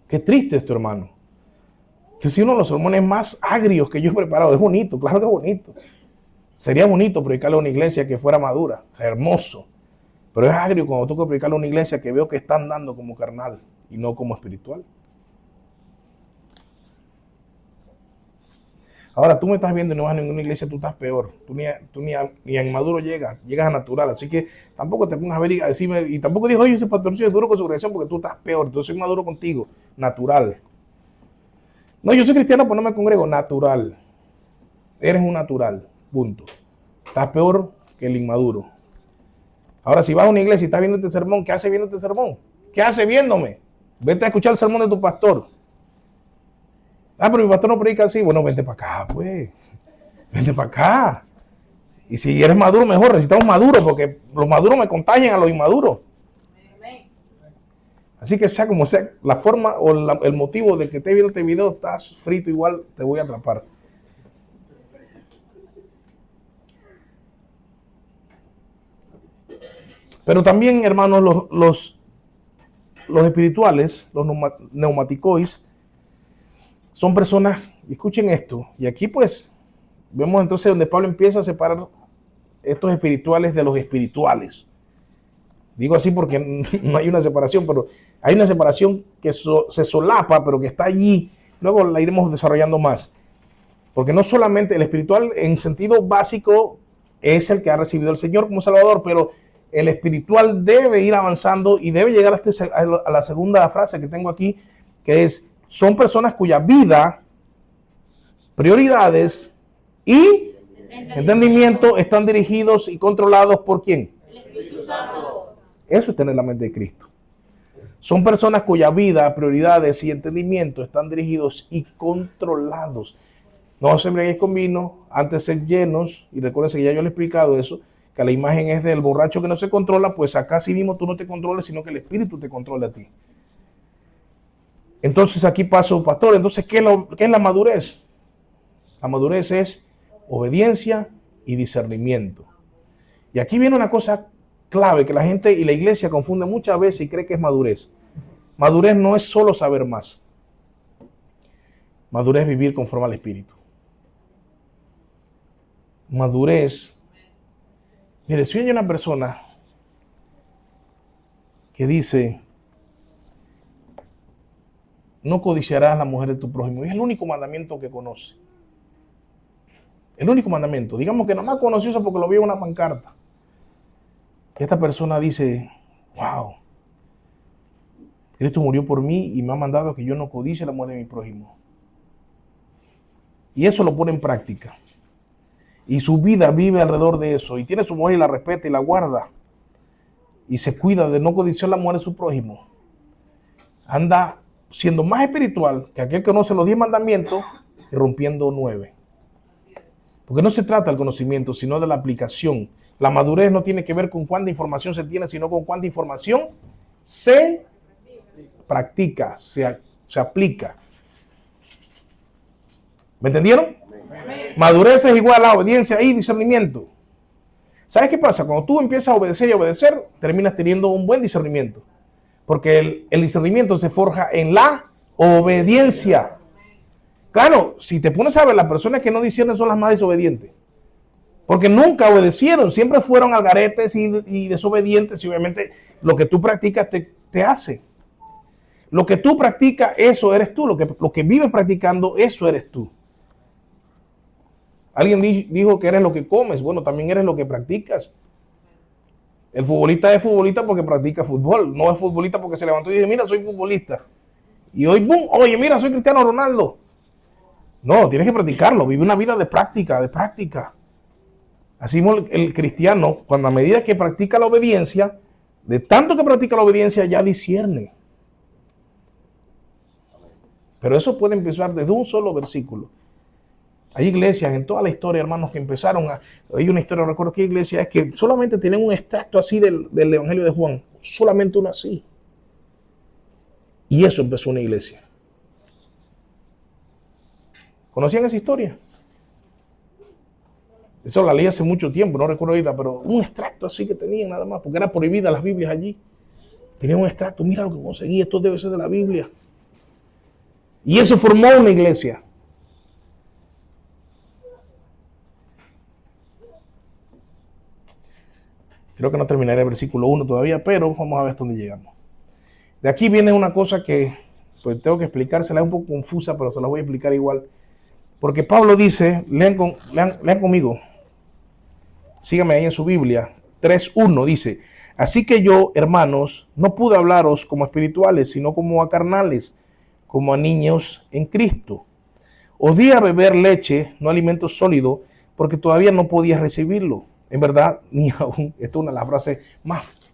Qué triste esto, hermano. Este es uno de los sermones más agrios que yo he preparado. Es bonito, claro que es bonito. Sería bonito predicarle a una iglesia que fuera madura, hermoso. Pero es agrio cuando tengo que predicarle a una iglesia que veo que están dando como carnal y no como espiritual. Ahora tú me estás viendo y no vas a ninguna iglesia, tú estás peor. Tú ni a inmaduro llegas a natural. Así que tampoco te pongas a ver y a decirme, y tampoco digo, oye, ese pastorcillo es duro con su creación porque tú estás peor. Entonces soy maduro contigo, natural. No, yo soy cristiano, pero no me congrego, natural. Eres un natural, punto. Estás peor que el inmaduro. Ahora, si vas a una iglesia y estás viendo este sermón, ¿qué hace viendo este sermón? ¿Qué hace viéndome? Vete a escuchar el sermón de tu pastor. Pero mi pastor no predica así. Bueno, vente para acá, pues. Vente para acá. Y si eres maduro, mejor. Necesitamos maduros, porque los maduros me contagian a los inmaduros. Así que sea como sea, la forma o el motivo de que esté viendo este video, estás frito igual, te voy a atrapar. Pero también, hermanos, los espirituales, los neumaticois, son personas, escuchen esto, y aquí pues vemos entonces donde Pablo empieza a separar estos espirituales de los espirituales. Digo así porque no hay una separación, pero hay una separación que se solapa, pero que está allí. Luego la iremos desarrollando más. Porque no solamente el espiritual en sentido básico es el que ha recibido al Señor como Salvador, pero el espiritual debe ir avanzando y debe llegar a la segunda frase que tengo aquí, que es, son personas cuya vida, prioridades y entendimiento están dirigidos y controlados por ¿quién? El Espíritu Santo. Eso es tener la mente de Cristo. Son personas cuya vida, prioridades y entendimiento están dirigidos y controlados. No se embriaguéis con vino, antes ser llenos, y recuérdense que ya yo le he explicado eso, que la imagen es del borracho que no se controla, pues acá sí mismo tú no te controles, sino que el Espíritu te controla a ti. Entonces aquí paso, pastor, entonces ¿qué es la madurez? La madurez es obediencia y discernimiento. Y aquí viene una cosa clave que la gente y la iglesia confunde muchas veces y cree que es madurez. Madurez no es solo saber más. Madurez es vivir conforme al Espíritu. Madurez. Mire, si hay una persona que dice, no codiciarás a la mujer de tu prójimo, y es el único mandamiento que conoce. El único mandamiento. Digamos que nomás conoció eso porque lo vio en una pancarta. Y esta persona dice, wow, Cristo murió por mí y me ha mandado que yo no codicie a la mujer de mi prójimo. Y eso lo pone en práctica. Y su vida vive alrededor de eso. Y tiene su mujer y la respeta y la guarda. Y se cuida de no codiciar la mujer de su prójimo. Anda siendo más espiritual que aquel que conoce los 10 mandamientos y rompiendo 9. Porque no se trata del conocimiento, sino de la aplicación. La madurez no tiene que ver con cuánta información se tiene, sino con cuánta información se practica, se aplica. ¿Me entendieron? Madurez es igual a obediencia y discernimiento. ¿Sabes qué pasa? Cuando tú empiezas a obedecer y obedecer, terminas teniendo un buen discernimiento. Porque el discernimiento se forja en la obediencia. Claro, si te pones a ver, las personas que no disciernen son las más desobedientes. Porque nunca obedecieron, siempre fueron algaretes y desobedientes. Y obviamente lo que tú practicas te hace. Lo que tú practicas, eso eres tú. Lo que vives practicando, eso eres tú. Alguien dijo que eres lo que comes. Bueno, también eres lo que practicas. El futbolista es futbolista porque practica fútbol. No es futbolista porque se levantó y dice, mira, soy futbolista. Y hoy, boom, oye, mira, soy Cristiano Ronaldo. No, tienes que practicarlo. Vive una vida de práctica, de práctica. Así el cristiano, cuando a medida que practica la obediencia, de tanto que practica la obediencia, ya discierne. Pero eso puede empezar desde un solo versículo. Hay iglesias en toda la historia, hermanos, que empezaron hay una historia, recuerdo qué iglesia es, que solamente tienen un extracto así del Evangelio de Juan. Solamente uno así. Y eso empezó una iglesia. ¿Conocían esa historia? Eso la leí hace mucho tiempo, no recuerdo ahorita, pero un extracto así que tenían nada más, porque era prohibida las Biblias allí. Tenían un extracto, mira lo que conseguí, esto debe ser de la Biblia. Y eso formó una iglesia. Creo que no terminaré el versículo 1 todavía, pero vamos a ver hasta dónde llegamos. De aquí viene una cosa que pues tengo que explicársela, es un poco confusa, pero se la voy a explicar igual. Porque Pablo dice, lean conmigo, síganme ahí en su Biblia, 3:1 dice, así que yo, hermanos, no pude hablaros como espirituales, sino como a carnales, como a niños en Cristo. Os di a beber leche, no alimento sólido, porque todavía no podías recibirlo. En verdad, ni aún, esta es una de las frases más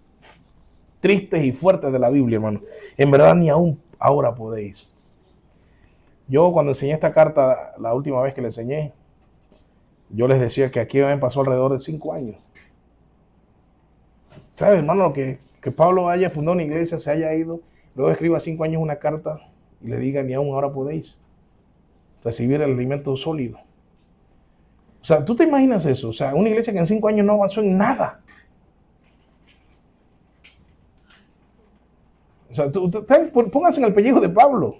tristes y fuertes de la Biblia, hermano. En verdad, ni aún ahora podéis. Yo cuando enseñé esta carta, la última vez que la enseñé, yo les decía que aquí me pasó alrededor de 5 años. ¿Sabes, hermano? Que Pablo haya fundado una iglesia, se haya ido, luego escriba 5 años una carta y le diga, ni aún ahora podéis recibir el alimento sólido. O sea, ¿tú te imaginas eso? O sea, una iglesia que en 5 años no avanzó en nada. O sea, pónganse en el pellejo de Pablo.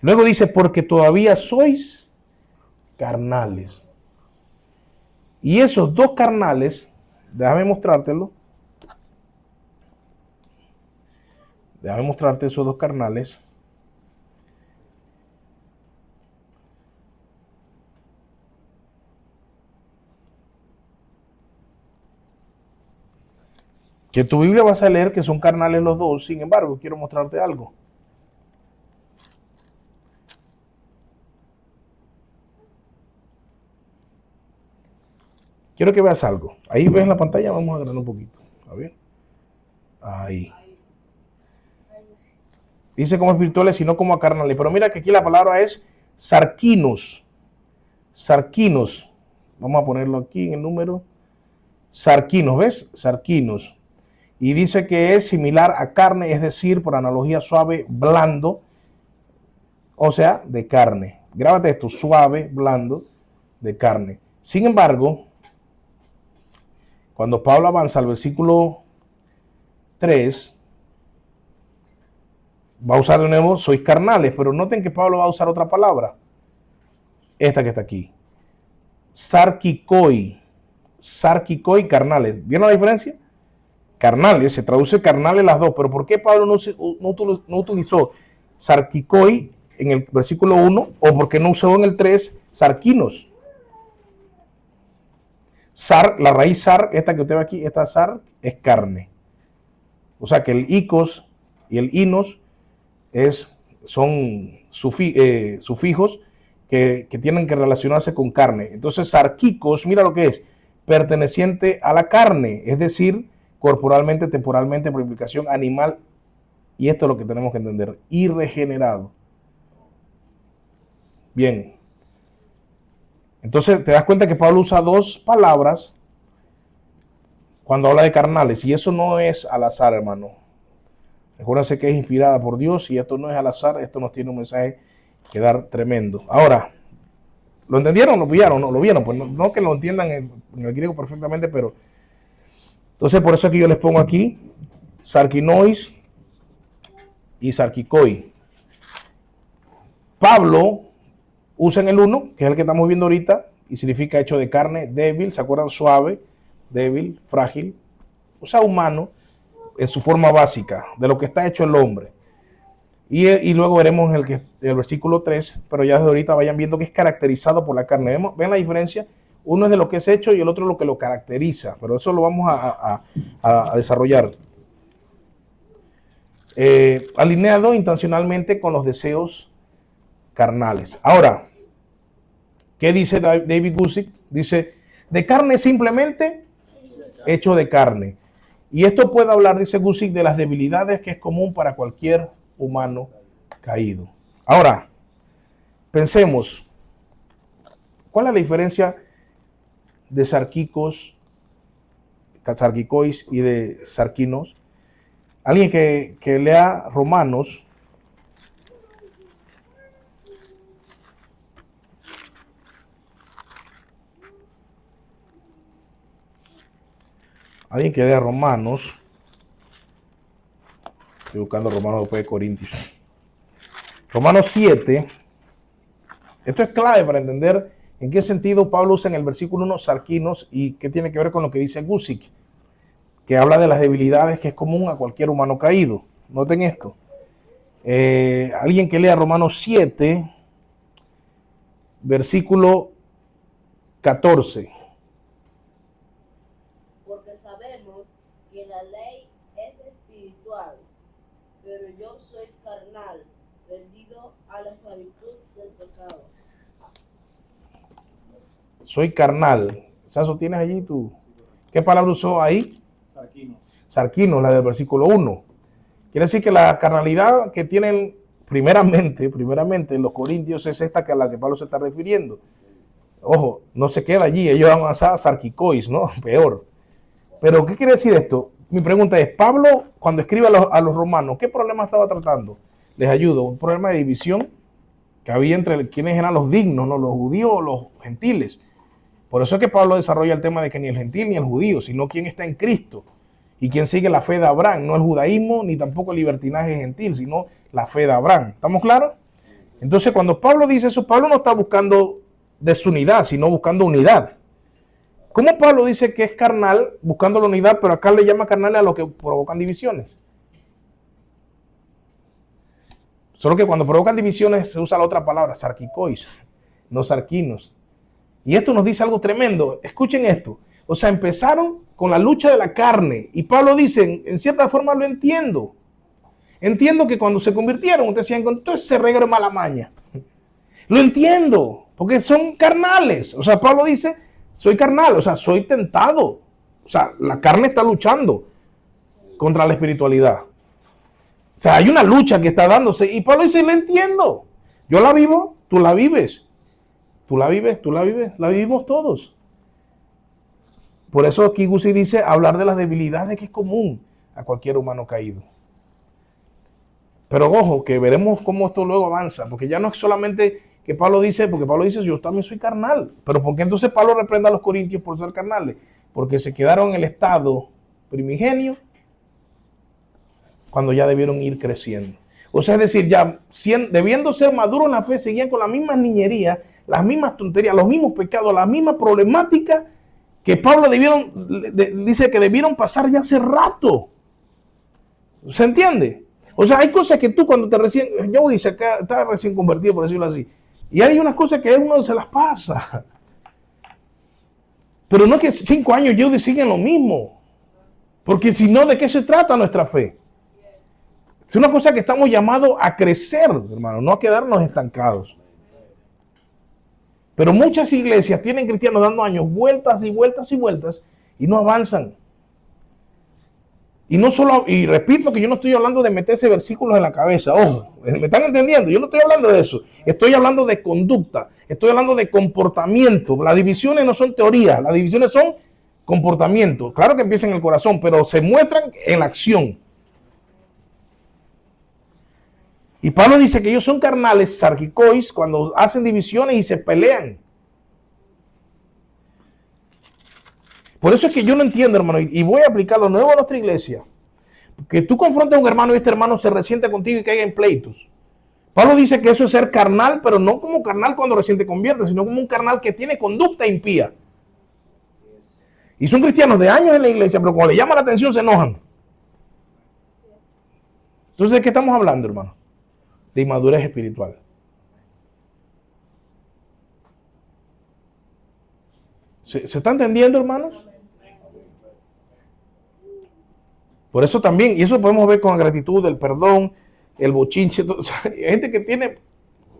Luego dice, porque todavía sois carnales. Y esos dos carnales, déjame mostrártelo. Déjame mostrarte esos dos carnales. Que tu Biblia vas a leer que son carnales los dos, sin embargo, quiero mostrarte algo. Quiero que veas algo. Ahí ves la pantalla, vamos a agrandar un poquito. A ver. Ahí. Dice como espirituales, sino como a carnales. Pero mira que aquí la palabra es sarquinos. Sarquinos. Vamos a ponerlo aquí en el número. Sarquinos, ¿ves? Sarquinos. Y dice que es similar a carne, es decir, por analogía suave, blando. O sea, de carne. Grábate esto, suave, blando, de carne. Sin embargo, cuando Pablo avanza al versículo 3, va a usar de nuevo, sois carnales, pero noten que Pablo va a usar otra palabra. Esta que está aquí. Sarkikoi. Sarkikoi, carnales. ¿Vieron la diferencia? Carnales, se traduce carnales las dos, pero ¿por qué Pablo no utilizó sarkikoi en el versículo 1 o por qué no usó en el 3 sarquinos? Sar, la raíz sar, esta que usted ve aquí, esta sar es carne. O sea que el icos y el inos son sufijos que tienen que relacionarse con carne. Entonces, sarquicos, mira lo que es, perteneciente a la carne, es decir, corporalmente, temporalmente, por implicación animal, y esto es lo que tenemos que entender, y regenerado. Bien. Entonces, te das cuenta que Pablo usa dos palabras cuando habla de carnales, y eso no es al azar, hermano. Recuérdense que es inspirada por Dios y esto no es al azar, esto nos tiene un mensaje que dar tremendo. Ahora, ¿lo entendieron? ¿Lo pillaron? ¿No lo vieron? Pues no que lo entiendan en el griego perfectamente, pero entonces por eso es que yo les pongo aquí sarkinois y sarkikoi. Pablo usa en el 1, que es el que estamos viendo ahorita, y significa hecho de carne, débil, ¿se acuerdan? Suave, débil, frágil, o sea, humano, en su forma básica, de lo que está hecho el hombre. Y luego veremos en el versículo 3, pero ya desde ahorita vayan viendo que es caracterizado por la carne. ¿Ven la diferencia? Uno es de lo que es hecho y el otro es lo que lo caracteriza, pero eso lo vamos a desarrollar. Alineado intencionalmente con los deseos carnales. Ahora, ¿qué dice David Guzik? Dice, de carne simplemente, hecho de carne. Y esto puede hablar, dice Guzik, de las debilidades que es común para cualquier humano caído. Ahora, pensemos, ¿cuál es la diferencia de sarquicos, sarquicois y de sarquinos? Alguien que lea Romanos, estoy buscando Romanos después de Corintios. Romanos 7, esto es clave para entender en qué sentido Pablo usa en el versículo 1 sarquinos y qué tiene que ver con lo que dice Guzik, que habla de las debilidades que es común a cualquier humano caído. Noten esto. Alguien que lea Romanos 7, versículo 14. Porque sabemos que la ley es espiritual, pero yo soy carnal, vendido a la esclavitud del pecado. Soy carnal. Saso, ¿tienes allí tú? ¿Qué palabra usó ahí? Sarquino. Sarquino, la del versículo 1. Quiere decir que la carnalidad que tienen primeramente los corintios es esta a la que Pablo se está refiriendo. Ojo, no se queda allí, ellos van a sarquicois, ¿no? Peor. Pero, ¿qué quiere decir esto? Mi pregunta es, Pablo, cuando escribe a los romanos, ¿qué problema estaba tratando? Les ayudo, un problema de división que había entre quienes eran los dignos, ¿no? Los judíos o los gentiles. Por eso es que Pablo desarrolla el tema de que ni el gentil ni el judío, sino quien está en Cristo y quien sigue la fe de Abraham, no el judaísmo ni tampoco el libertinaje gentil, sino la fe de Abraham. ¿Estamos claros? Entonces, cuando Pablo dice eso, Pablo no está buscando desunidad, sino buscando unidad. ¿Cómo Pablo dice que es carnal buscando la unidad, pero acá le llama carnal a lo que provocan divisiones? Solo que cuando provocan divisiones se usa la otra palabra, sarkikois, no sarquinos. Y esto nos dice algo tremendo. Escuchen esto. O sea, empezaron con la lucha de la carne. Y Pablo dice, en cierta forma lo entiendo. Entiendo que cuando se convirtieron, ustedes decían, con todo ese reguero de mala maña. Lo entiendo, porque son carnales. O sea, Pablo dice, soy carnal, o sea, soy tentado. O sea, la carne está luchando contra la espiritualidad. O sea, hay una lucha que está dándose. Y Pablo dice, lo entiendo. Yo la vivo, tú la vives. Tú la vives, tú la vives, la vivimos todos. Por eso aquí Gusi dice, hablar de las debilidades que es común a cualquier humano caído. Pero ojo, que veremos cómo esto luego avanza, porque ya no es solamente que Pablo dice, porque Pablo dice, yo también soy carnal. Pero ¿por qué entonces Pablo reprenda a los corintios por ser carnales? Porque se quedaron en el estado primigenio cuando ya debieron ir creciendo. O sea, es decir, ya debiendo ser maduros en la fe, seguían con las mismas niñerías, las mismas tonterías, los mismos pecados, las mismas problemáticas que Pablo dice que debieron pasar ya hace rato. ¿Se entiende? O sea, hay cosas que tú cuando yo dice acá, está recién convertido, por decirlo así, y hay unas cosas que uno se las pasa. Pero no es que 5 años yo sigue lo mismo. Porque si no, ¿de qué se trata nuestra fe? Es una cosa que estamos llamados a crecer, hermano, no a quedarnos estancados. Pero muchas iglesias tienen cristianos dando años vueltas y vueltas y vueltas y no avanzan. Y no solo, y repito que yo no estoy hablando de meterse versículos en la cabeza, ojo, ¿me están entendiendo? Yo no estoy hablando de eso, estoy hablando de conducta, estoy hablando de comportamiento. Las divisiones no son teorías, las divisiones son comportamiento. Claro que empiezan en el corazón, pero se muestran en la acción. Y Pablo dice que ellos son carnales, sarkikois, cuando hacen divisiones y se pelean. Por eso es que yo no entiendo, hermano, y voy a aplicar lo nuevo a nuestra iglesia. Que tú confrontes a un hermano y este hermano se resiente contigo y caiga en pleitos. Pablo dice que eso es ser carnal, pero no como carnal cuando recién te conviertes, sino como un carnal que tiene conducta impía. Y son cristianos de años en la iglesia, pero cuando le llama la atención se enojan. Entonces, ¿de qué estamos hablando, hermano? De inmadurez espiritual. ¿Se está entendiendo, hermanos? Por eso también, y eso podemos ver con la gratitud, el perdón, el bochinche. O sea, hay gente que tiene,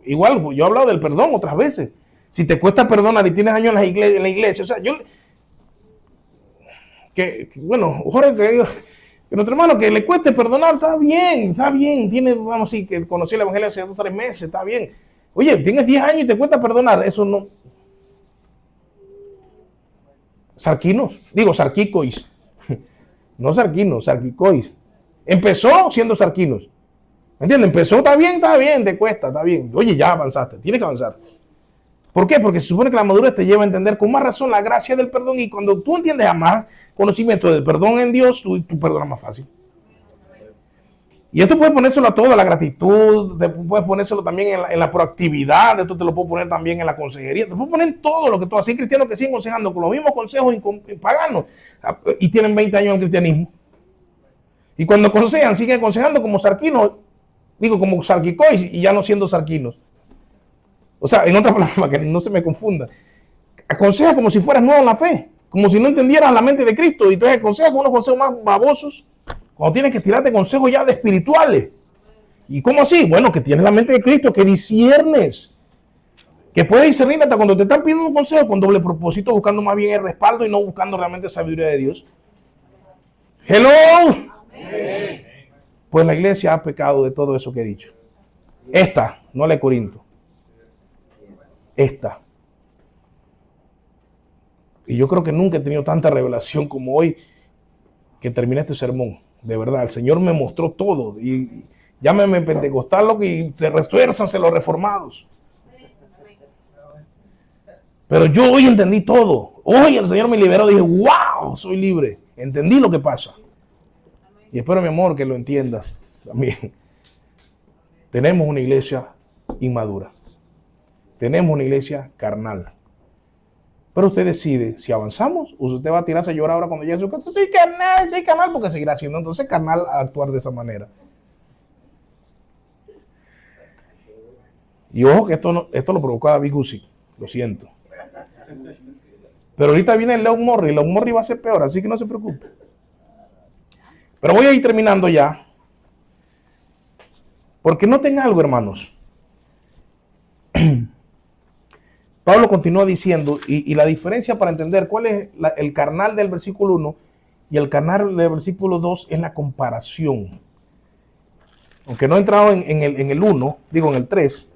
igual, yo he hablado del perdón otras veces. Si te cuesta perdonar y tienes años en la iglesia, o sea, bueno, Jorge, que nuestro hermano que le cueste perdonar, está bien, tiene, vamos, sí, que conoció el evangelio hace 2 o 3 meses, está bien. Oye, tienes 10 años y te cuesta perdonar, eso no. Sarquinos, digo sarquicois. No sarquinos, sarquicois. Empezó siendo sarquinos. ¿Me entiendes? Empezó, está bien, te cuesta, está bien. Oye, ya avanzaste, tienes que avanzar. ¿Por qué? Porque se supone que la madurez te lleva a entender con más razón la gracia del perdón. Y cuando tú entiendes a más conocimiento del perdón en Dios, tú perdonas más fácil. Y esto puedes ponérselo a todo, la gratitud, puedes ponérselo también en la proactividad, esto te lo puedo poner también en la consejería, te puedo poner todo lo que tú haces. Hay cristianos que siguen aconsejando con los mismos consejos y paganos y tienen 20 años en cristianismo. Y cuando aconsejan, siguen aconsejando como sarquinos, digo como sarquicois y ya no siendo sarquinos. O sea, en otras palabras, que no se me confunda, aconseja como si fueras nuevo en la fe, como si no entendieras la mente de Cristo y entonces aconseja con unos consejos más babosos. Cuando tienes que tirarte consejos ya de espirituales. ¿Y cómo así? Bueno, que tienes la mente de Cristo, que disciernes. Que puedes discernir hasta cuando te están pidiendo un consejo con doble propósito, buscando más bien el respaldo y no buscando realmente sabiduría de Dios. ¡Hello! Amén. Pues la iglesia ha pecado de todo eso que he dicho. Esta, no la de Corinto. Esta. Y yo creo que nunca he tenido tanta revelación como hoy que terminé este sermón. De verdad, el Señor me mostró todo. Y llámeme pentecostal, lo que te refuérzanse los reformados. Pero yo hoy entendí todo. Hoy el Señor me liberó. Dije, wow, soy libre. Entendí lo que pasa. Y espero, mi amor, que lo entiendas también. Tenemos una iglesia inmadura. tenemos una iglesia carnal. Pero usted decide si avanzamos o usted va a tirarse a llorar ahora cuando llegue a su casa. Soy carnal, porque seguirá siendo entonces carnal a actuar de esa manera. Y ojo que esto lo provocó David Gusi, lo siento. Pero ahorita viene el Leon Morris va a ser peor, así que no se preocupe. Pero voy a ir terminando ya. Porque noten algo, hermanos. Pablo continúa diciendo, y la diferencia para entender cuál es el carnal del versículo 1 y el carnal del versículo 2 es la comparación. Aunque no he entrado en el 1, digo en el 3,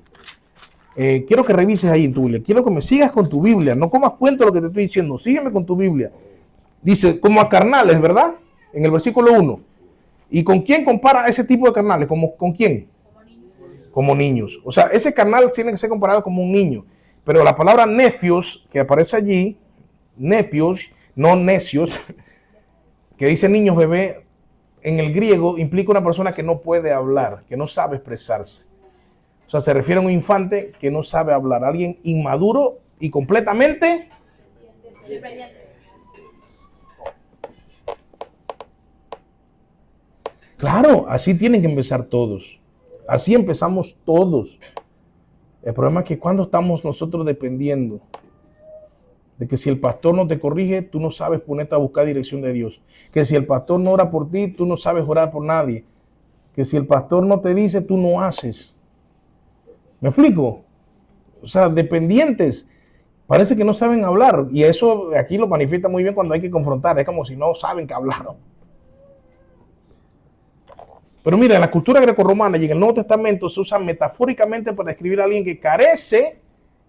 quiero que revises ahí en tu Biblia. Quiero que me sigas con tu Biblia. No comas cuento lo que te estoy diciendo. Sígueme con tu Biblia. Dice, como a carnales, ¿verdad? En el versículo 1. ¿Y con quién compara ese tipo de carnales? ¿Con quién? Como niños. O sea, ese carnal tiene que ser comparado como un niño. Pero la palabra nefios, que aparece allí, nepios, no necios, que dice niños, bebé, en el griego implica una persona que no puede hablar, que no sabe expresarse. O sea, se refiere a un infante que no sabe hablar, alguien inmaduro y completamente dependiente. Claro, así tienen que empezar todos. Así empezamos todos. El problema es que cuando estamos nosotros dependiendo de que si el pastor no te corrige, tú no sabes ponerte a buscar dirección de Dios. Que si el pastor no ora por ti, tú no sabes orar por nadie. Que si el pastor no te dice, tú no haces. ¿Me explico? O sea, dependientes. Parece que no saben hablar. Y eso aquí lo manifiesta muy bien cuando hay que confrontar. Es como si no saben que hablaron. Pero mira, en la cultura grecorromana y en el Nuevo Testamento se usa metafóricamente para describir a alguien que carece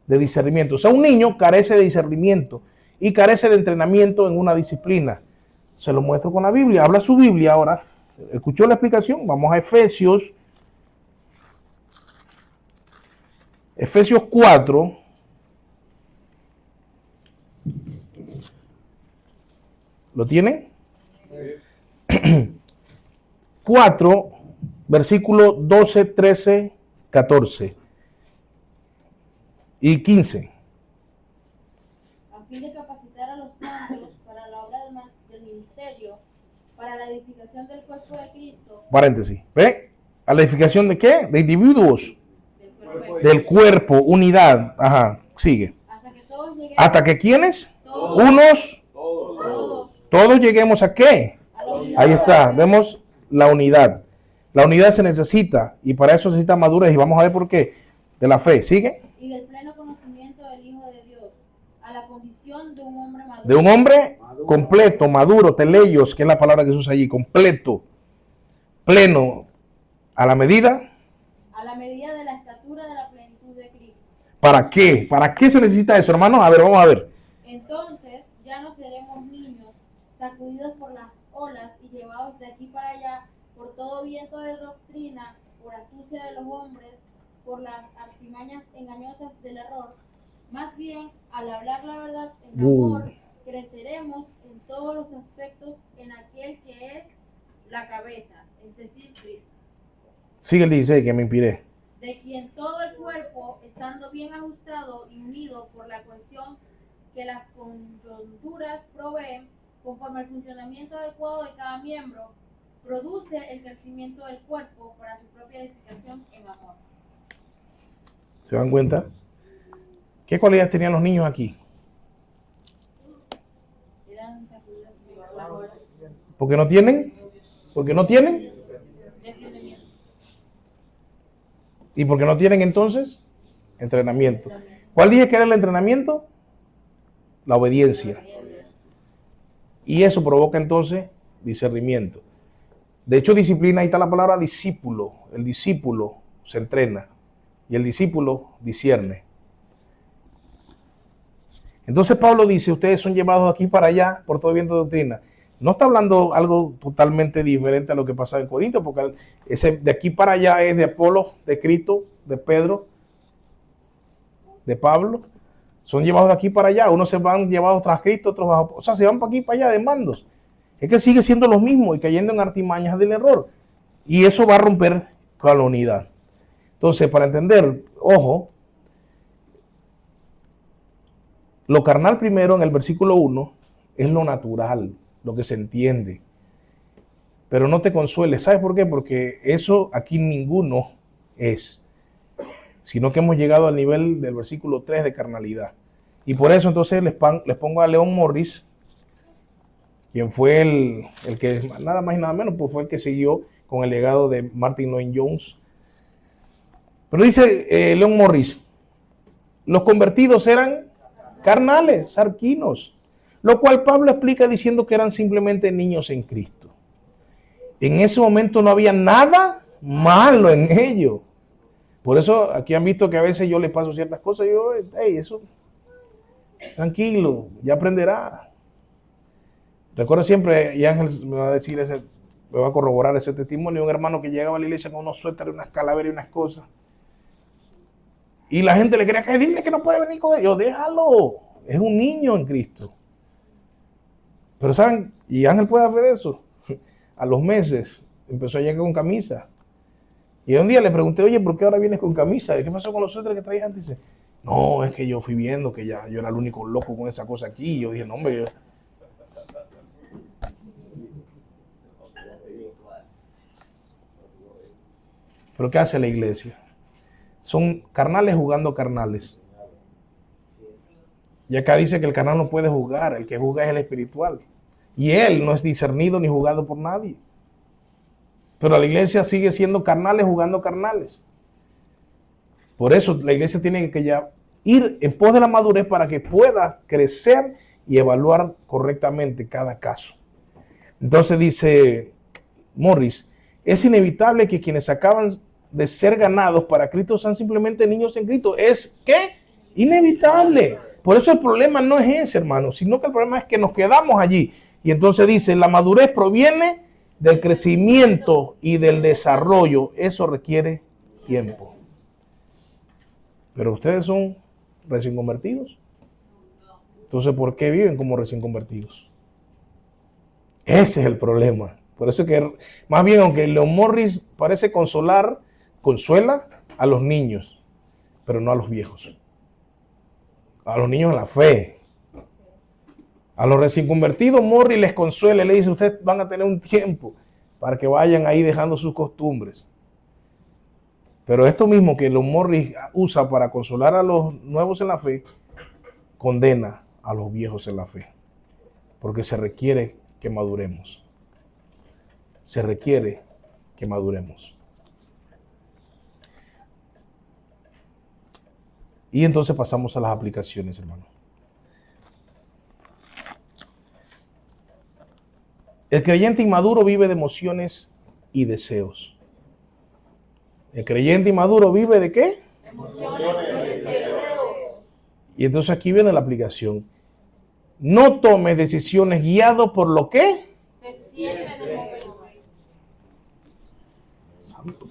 de discernimiento. O sea, un niño carece de discernimiento y carece de entrenamiento en una disciplina. Se lo muestro con la Biblia. Habla su Biblia ahora. ¿Escuchó la explicación? Vamos a Efesios. Efesios 4. ¿Lo tienen? 4, versículo 12, 13, 14 y 15. A fin de capacitar a los santos para la obra del ministerio, para la edificación del cuerpo de Cristo. Paréntesis. ¿Ve? ¿A la edificación de qué? De individuos. Del cuerpo, unidad. Ajá, sigue. Hasta que todos lleguemos. ¿Hasta que quiénes? Todos. Unos. Todos. Todos lleguemos a qué? A la unidad. Ahí está. Vemos la unidad. La unidad se necesita y para eso se necesita madurez y vamos a ver por qué. De la fe. ¿Sigue? Y del pleno conocimiento del Hijo de Dios, a la condición de un hombre maduro. De un hombre completo, maduro, teleios, que es la palabra que se usa allí, completo, pleno, a la medida. A la medida de la estatura de la plenitud de Cristo. ¿Para qué? ¿Para qué se necesita eso, hermanos? A ver, vamos a ver. Entonces ya no seremos niños, sacudidos por las olas y llevados de aquí para allá por todo viento de doctrina, por astucia de los hombres, por las artimañas engañosas del error. Más bien, al hablar la verdad en amor, creceremos en todos los aspectos en aquel que es la cabeza, es decir, Cristo. Sigue el 16 que me inspiré. De quien todo el cuerpo, estando bien ajustado y unido por la cohesión que las coyunturas proveen, conforme al funcionamiento adecuado de cada miembro, produce el crecimiento del cuerpo para su propia edificación en amor. ¿Se dan cuenta? ¿Qué cualidades tenían los niños aquí? Eran sacudidos por las olas. ¿Porque no tienen? ¿Porque no tienen? Discernimiento. ¿Y porque no tienen entonces? Entrenamiento. ¿Cuál dije que era el entrenamiento? La obediencia. Y eso provoca entonces discernimiento. De hecho, disciplina, ahí está la palabra discípulo. El discípulo se entrena y el discípulo discierne. Entonces Pablo dice, ustedes son llevados de aquí para allá por todo viento de doctrina. No está hablando algo totalmente diferente a lo que pasaba en Corinto, porque ese de aquí para allá es de Apolo, de Cristo, de Pedro, de Pablo. Son llevados de aquí para allá. Unos se van llevados tras Cristo, otros bajo. O sea, se van para aquí para allá de mandos. Es que sigue siendo lo mismo y cayendo en artimañas del error. Y eso va a romper con la unidad. Entonces, para entender, ojo, Lo carnal primero en el versículo 1 es lo natural, lo que se entiende. Pero no te consueles. ¿Sabes por qué? Porque eso aquí ninguno es. Sino que hemos llegado al nivel del versículo 3 de carnalidad. Y por eso entonces les pongo a Leon Morris, quien fue el que nada más y nada menos, pues fue el que siguió con el legado de Martin Lloyd-Jones. Pero dice Leon Morris, los convertidos eran carnales, sarquinos, lo cual Pablo explica diciendo que eran simplemente niños en Cristo. En ese momento no había nada malo en ello. Por eso aquí han visto que a veces yo les paso ciertas cosas y yo, hey, eso, tranquilo, ya aprenderá. Recuerdo siempre, y Ángel me va a decir me va a corroborar ese testimonio, un hermano que llegaba a la iglesia con unos suéteres, unas calaveras y unas cosas. Y la gente le quería caer, dile que no puede venir con ellos, déjalo, es un niño en Cristo. Pero saben, y Ángel puede hacer eso, a los meses empezó a llegar con camisa. Y un día le pregunté, oye, ¿por qué ahora vienes con camisa? ¿Qué pasó con los suéteres que traías antes? Dice, no, es que yo fui viendo que ya yo era el único loco con esa cosa aquí. Y yo dije, no, hombre. ¿Pero qué hace la iglesia? Son carnales jugando carnales. Y acá dice que el carnal no puede jugar, el que juega es el espiritual. Y él no es discernido ni jugado por nadie. Pero la iglesia sigue siendo carnales jugando carnales. Por eso la iglesia tiene que ya ir en pos de la madurez para que pueda crecer y evaluar correctamente cada caso. Entonces dice Morris, es inevitable que quienes acaban de ser ganados para Cristo sean simplemente niños en Cristo. ¿Es qué? Inevitable. Por eso el problema no es ese, hermano, sino que el problema es que nos quedamos allí. Y entonces dice, la madurez proviene del crecimiento y del desarrollo. Eso requiere tiempo. Pero ustedes son recién convertidos. Entonces, ¿por qué viven como recién convertidos? Ese es el problema. Por eso que, más bien, aunque Leon Morris parece consuela a los niños, pero no a los viejos. A los niños en la fe. A los recién convertidos, Morris les consuela, le dice, ustedes van a tener un tiempo para que vayan ahí dejando sus costumbres. Pero esto mismo que Leon Morris usa para consolar a los nuevos en la fe, condena a los viejos en la fe. Porque se requiere que maduremos. Se requiere que maduremos. Y entonces pasamos a las aplicaciones, hermano. El creyente inmaduro vive de emociones y deseos. El creyente inmaduro vive de ¿qué? Emociones y deseos. Y entonces aquí viene la aplicación. No tomes decisiones guiado por lo que Se siente en el momento. Santo.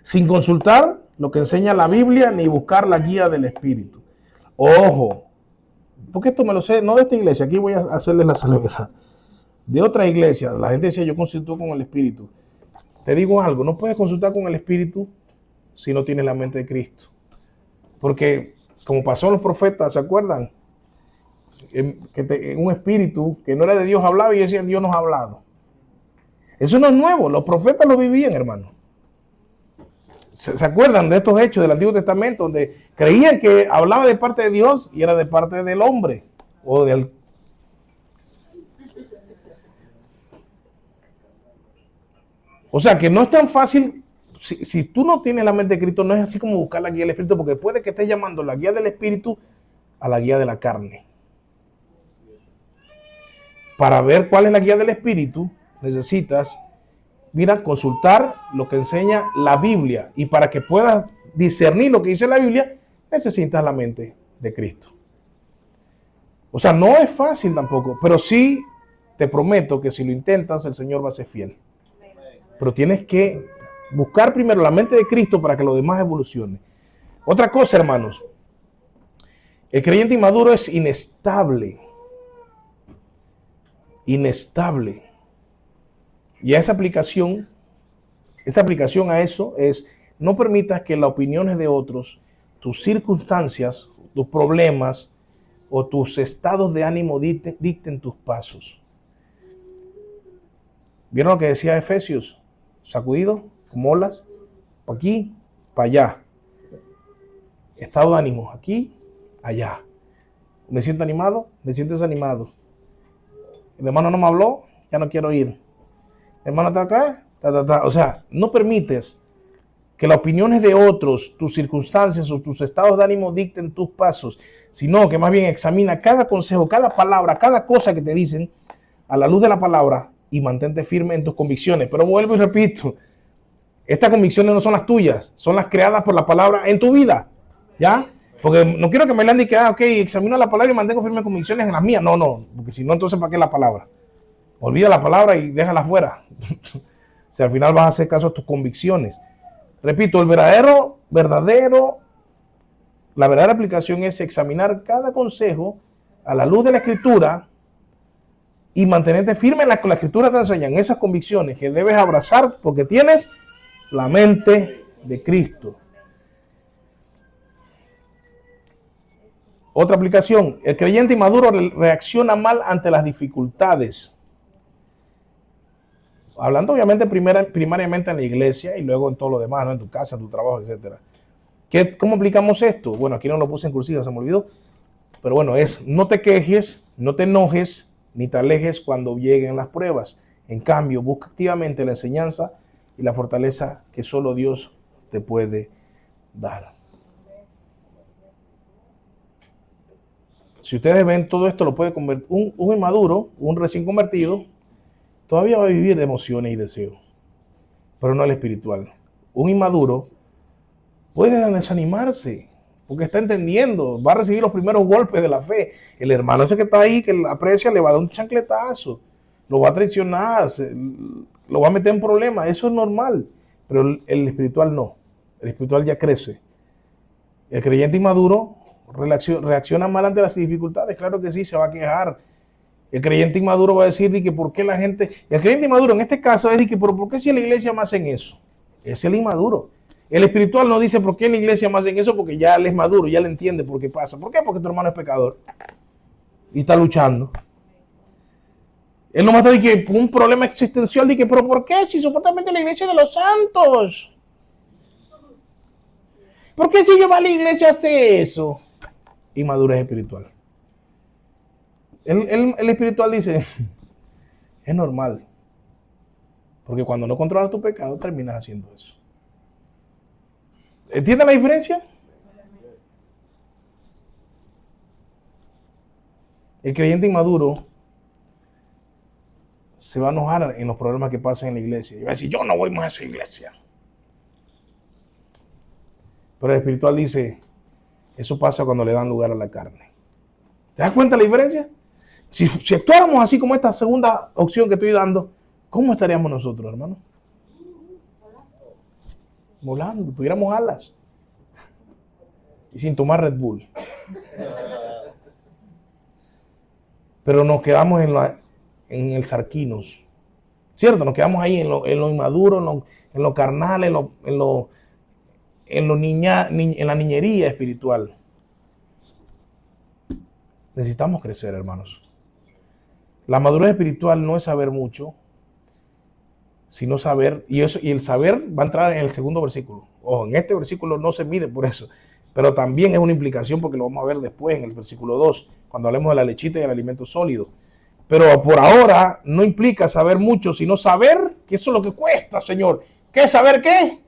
Sin consultar lo que enseña la Biblia ni buscar la guía del Espíritu. Ojo, porque esto me lo sé, no de esta iglesia, aquí voy a hacerles la salvedad. De otra iglesia, la gente decía, yo consulto con el Espíritu. Te digo algo, no puedes consultar con el Espíritu si no tienes la mente de Cristo. Porque, como pasó a los profetas, ¿se acuerdan? Un espíritu que no era de Dios hablaba y decían, Dios nos ha hablado. Eso no es nuevo, los profetas lo vivían, hermano. ¿Se acuerdan de estos hechos del Antiguo Testamento donde creían que hablaba de parte de Dios y era de parte del hombre o del... O sea que no es tan fácil, si tú no tienes la mente de Cristo, no es así como buscar la guía del Espíritu, porque puede que estés llamando la guía del Espíritu a la guía de la carne. Para ver cuál es la guía del Espíritu, necesitas, consultar lo que enseña la Biblia. Y para que puedas discernir lo que dice la Biblia, necesitas la mente de Cristo. O sea, no es fácil tampoco, pero sí te prometo que si lo intentas, el Señor va a ser fiel. Pero tienes que buscar primero la mente de Cristo para que lo demás evolucione. Otra cosa, hermanos. El creyente inmaduro es inestable. Inestable. Y esa aplicación a eso es no permitas que las opiniones de otros, tus circunstancias, tus problemas o tus estados de ánimo dicten tus pasos. ¿Vieron lo que decía Efesios? Sacudido, como olas, para aquí, para allá. Estado de ánimo, aquí, allá. Me siento animado, me siento desanimado. El hermano no me habló, ya no quiero ir. El hermano está acá, O sea, no permites que las opiniones de otros, tus circunstancias o tus estados de ánimo dicten tus pasos, sino que más bien examina cada consejo, cada palabra, cada cosa que te dicen a la luz de la palabra y mantente firme en tus convicciones. Pero vuelvo y repito, estas convicciones no son las tuyas, son las creadas por la palabra en tu vida, ¿ya? Porque no quiero que me le diga, ok, examino la palabra y mantengo firmes convicciones en las mías. No, porque si no, entonces ¿para qué la palabra? Olvida la palabra y déjala fuera. O sea, al final vas a hacer caso a tus convicciones. Repito, la verdadera aplicación es examinar cada consejo a la luz de la Escritura y mantenerte firme en la que la Escritura te enseña, en esas convicciones que debes abrazar porque tienes la mente de Cristo. Otra aplicación, el creyente inmaduro reacciona mal ante las dificultades. Hablando obviamente primariamente en la iglesia y luego en todo lo demás, ¿no? En tu casa, en tu trabajo, etc. ¿Cómo aplicamos esto? Bueno, aquí no lo puse en cursiva, se me olvidó. Pero bueno, no te quejes, no te enojes, ni te alejes cuando lleguen las pruebas. En cambio, busca activamente la enseñanza y la fortaleza que solo Dios te puede dar. Si ustedes ven, todo esto lo puede convertir, un inmaduro, un recién convertido, todavía va a vivir de emociones y deseos, pero no el espiritual. Un inmaduro puede desanimarse, porque está entendiendo, va a recibir los primeros golpes de la fe. El hermano ese que está ahí, que aprecia, le va a dar un chancletazo, lo va a traicionar, lo va a meter en problemas, eso es normal, pero el espiritual no, el espiritual ya crece. El creyente inmaduro reacciona mal ante las dificultades, claro que sí, se va a quejar. El creyente inmaduro va a decir que por qué la gente... El creyente inmaduro en este caso es que ¿por qué si en la iglesia me hacen eso? Es el inmaduro. El espiritual no dice por qué en la iglesia me hacen eso porque ya él es maduro, ya le entiende por qué pasa. ¿Por qué? Porque tu hermano es pecador y está luchando. Él nomás está que un problema existencial de que ¿pero por qué? Si supuestamente la iglesia es de los santos. ¿Por qué si yo voy a la iglesia hace eso? Inmadurez espiritual. El espiritual dice, es normal, porque cuando no controlas tu pecado terminas haciendo eso. ¿Entienden la diferencia? El creyente inmaduro se va a enojar en los problemas que pasan en la iglesia. Y va a decir, yo no voy más a esa iglesia. Pero el espiritual dice, eso pasa cuando le dan lugar a la carne. ¿Te das cuenta la diferencia? Si actuáramos así como esta segunda opción que estoy dando, ¿cómo estaríamos nosotros, hermano? Volando, tuviéramos alas. Y sin tomar Red Bull. Pero nos quedamos en el sarquinos. ¿Cierto? Nos quedamos ahí en lo inmaduro, en lo carnal, en la niñería espiritual. Necesitamos crecer, hermanos. La madurez espiritual no es saber mucho, sino saber, y el saber va a entrar en el segundo versículo. Ojo, en este versículo no se mide por eso, pero también es una implicación porque lo vamos a ver después en el versículo 2, cuando hablemos de la lechita y el alimento sólido. Pero por ahora no implica saber mucho, sino saber que eso es lo que cuesta, Señor. ¿Qué es saber qué?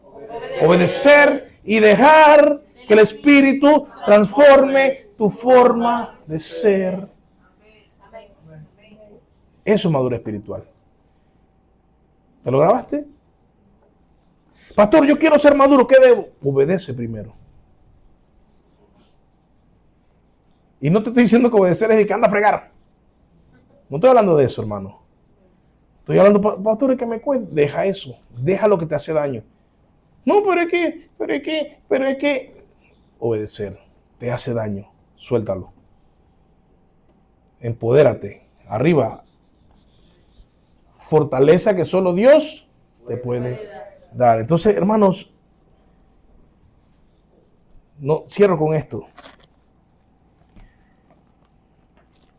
Obedecer y dejar que el Espíritu transforme tu forma de ser. Eso es madurez espiritual. ¿Te lo grabaste? Pastor, yo quiero ser maduro, ¿qué debo? Obedece primero. Y no te estoy diciendo que obedecer es el que anda a fregar. No estoy hablando de eso, hermano. Estoy hablando, pastor, es que me cuente. Deja eso. Deja lo que te hace daño. No, pero es que obedecer te hace daño. Suéltalo. Empodérate. Arriba. Fortaleza que solo Dios te puede dar. Entonces, hermanos, No, cierro con esto.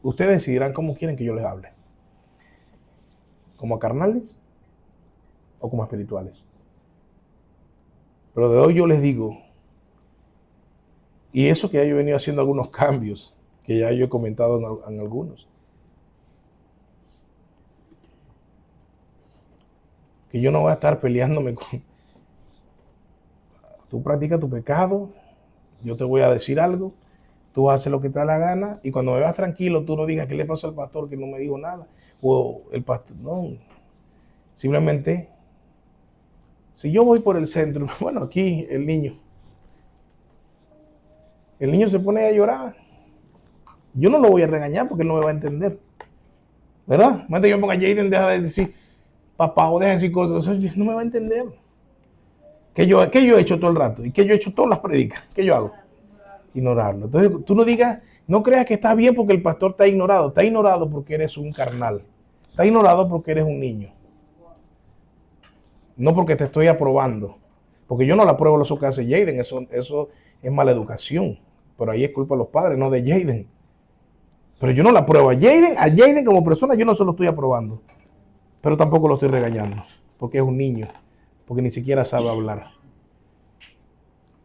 Ustedes decidirán cómo quieren que yo les hable. ¿Como carnales o como espirituales? Pero de hoy yo les digo, y eso que ya yo he venido haciendo algunos cambios, que ya yo he comentado en algunos, que yo no voy a estar peleándome con... Tú practicas tu pecado, yo te voy a decir algo, tú haces lo que te da la gana, y cuando me veas tranquilo, tú no digas qué le pasó al pastor que no me dijo nada, o el pastor, no, simplemente, si yo voy por el centro, bueno, aquí el niño se pone a llorar, yo no lo voy a regañar porque él no me va a entender, ¿verdad? Más que yo ponga Jaden, deja de decir papá o deja de decir cosas, no me va a entender. ¿Qué yo he hecho todo el rato? ¿Y qué yo he hecho todas las predicas? ¿Qué yo hago? Ignorarlo. Entonces tú no digas, no creas que estás bien porque el pastor te ha ignorado. Te ha ignorado porque eres un carnal. Te ha ignorado porque eres un niño. No porque te estoy aprobando. Porque yo no le apruebo lo que hace Jaden. Eso es mala educación. Pero ahí es culpa de los padres, no de Jaden. Pero yo no la apruebo a Jaden como persona, yo no se lo estoy aprobando. Pero tampoco lo estoy regañando. Porque es un niño. Porque ni siquiera sabe hablar.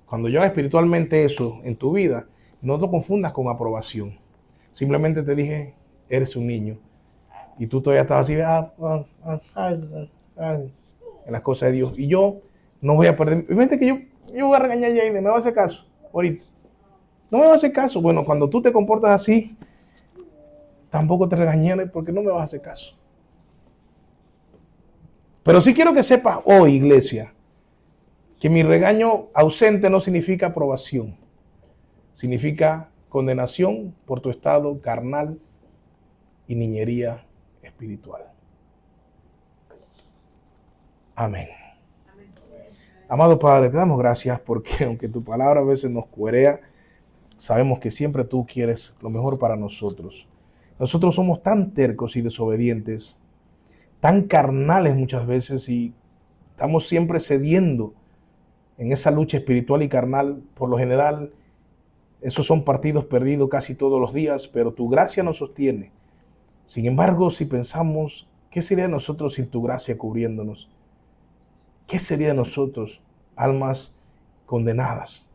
Cuando yo haga espiritualmente eso en tu vida, no lo confundas con aprobación. Simplemente te dije, eres un niño. Y tú todavía estás así en las cosas de Dios. Y yo no voy a perder. Fíjate que yo voy a regañar a Jaden, me va a hacer caso. Ahorita. No me va a hacer caso. Bueno, cuando tú te comportas así, tampoco te regañaré porque no me vas a hacer caso. Pero sí quiero que sepas hoy, iglesia, que mi regaño ausente no significa aprobación. Significa condenación por tu estado carnal y niñería espiritual. Amén. Amado Padre, te damos gracias porque aunque tu palabra a veces nos cuerea, sabemos que siempre tú quieres lo mejor para nosotros. Nosotros somos tan tercos y desobedientes, tan carnales muchas veces y estamos siempre cediendo en esa lucha espiritual y carnal. Por lo general, esos son partidos perdidos casi todos los días, pero tu gracia nos sostiene. Sin embargo, si pensamos, ¿qué sería de nosotros sin tu gracia cubriéndonos? ¿Qué sería de nosotros, almas condenadas?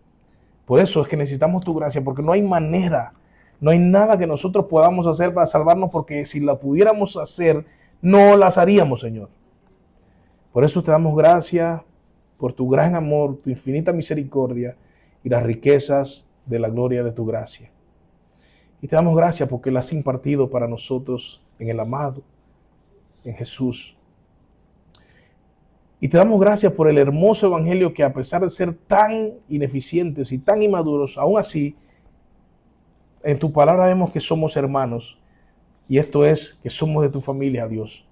Por eso es que necesitamos tu gracia, porque no hay manera, no hay nada que nosotros podamos hacer para salvarnos, porque si la pudiéramos hacer, no las haríamos, Señor. Por eso te damos gracias por tu gran amor, tu infinita misericordia y las riquezas de la gloria de tu gracia. Y te damos gracias porque la has impartido para nosotros en el amado, en Jesús. Y te damos gracias por el hermoso evangelio que, a pesar de ser tan ineficientes y tan inmaduros, aún así, en tu palabra vemos que somos hermanos. Y esto es que somos de tu familia, Dios.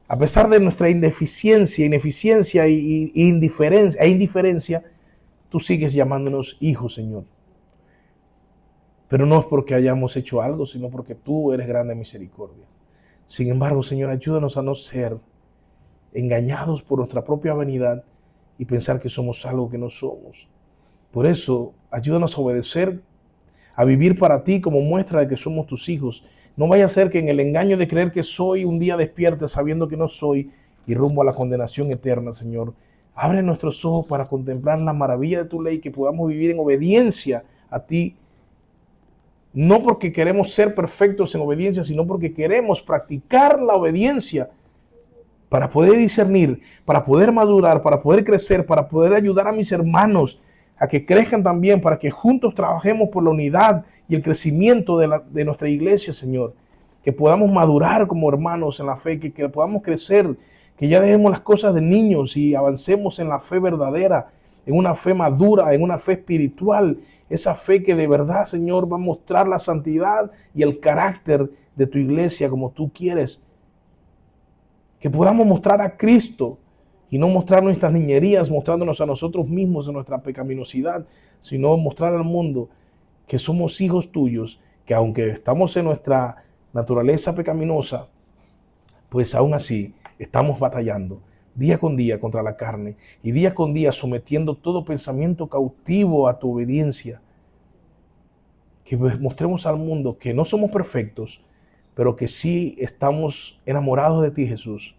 A pesar de nuestra ineficiencia e indiferencia, tú sigues llamándonos hijos, Señor. Pero no es porque hayamos hecho algo, sino porque tú eres grande en misericordia. Sin embargo, Señor, ayúdanos a no ser engañados por nuestra propia vanidad y pensar que somos algo que no somos. Por eso, ayúdanos a obedecer, a vivir para ti como muestra de que somos tus hijos. No vaya a ser que en el engaño de creer que soy, un día despierte sabiendo que no soy y rumbo a la condenación eterna, Señor. Abre nuestros ojos para contemplar la maravilla de tu ley, que podamos vivir en obediencia a ti. No porque queremos ser perfectos en obediencia, sino porque queremos practicar la obediencia para poder discernir, para poder madurar, para poder crecer, para poder ayudar a mis hermanos a que crezcan también, para que juntos trabajemos por la unidad y el crecimiento de nuestra iglesia, Señor. Que podamos madurar como hermanos en la fe, que podamos crecer, que ya dejemos las cosas de niños y avancemos en la fe verdadera, en una fe madura, en una fe espiritual, esa fe que de verdad, Señor, va a mostrar la santidad y el carácter de tu iglesia como tú quieres. Que podamos mostrar a Cristo y no mostrar nuestras niñerías, mostrándonos a nosotros mismos en nuestra pecaminosidad, sino mostrar al mundo que somos hijos tuyos, que aunque estamos en nuestra naturaleza pecaminosa, pues aún así estamos batallando día con día contra la carne y día con día sometiendo todo pensamiento cautivo a tu obediencia. Que mostremos al mundo que no somos perfectos, pero que sí estamos enamorados de ti, Jesús.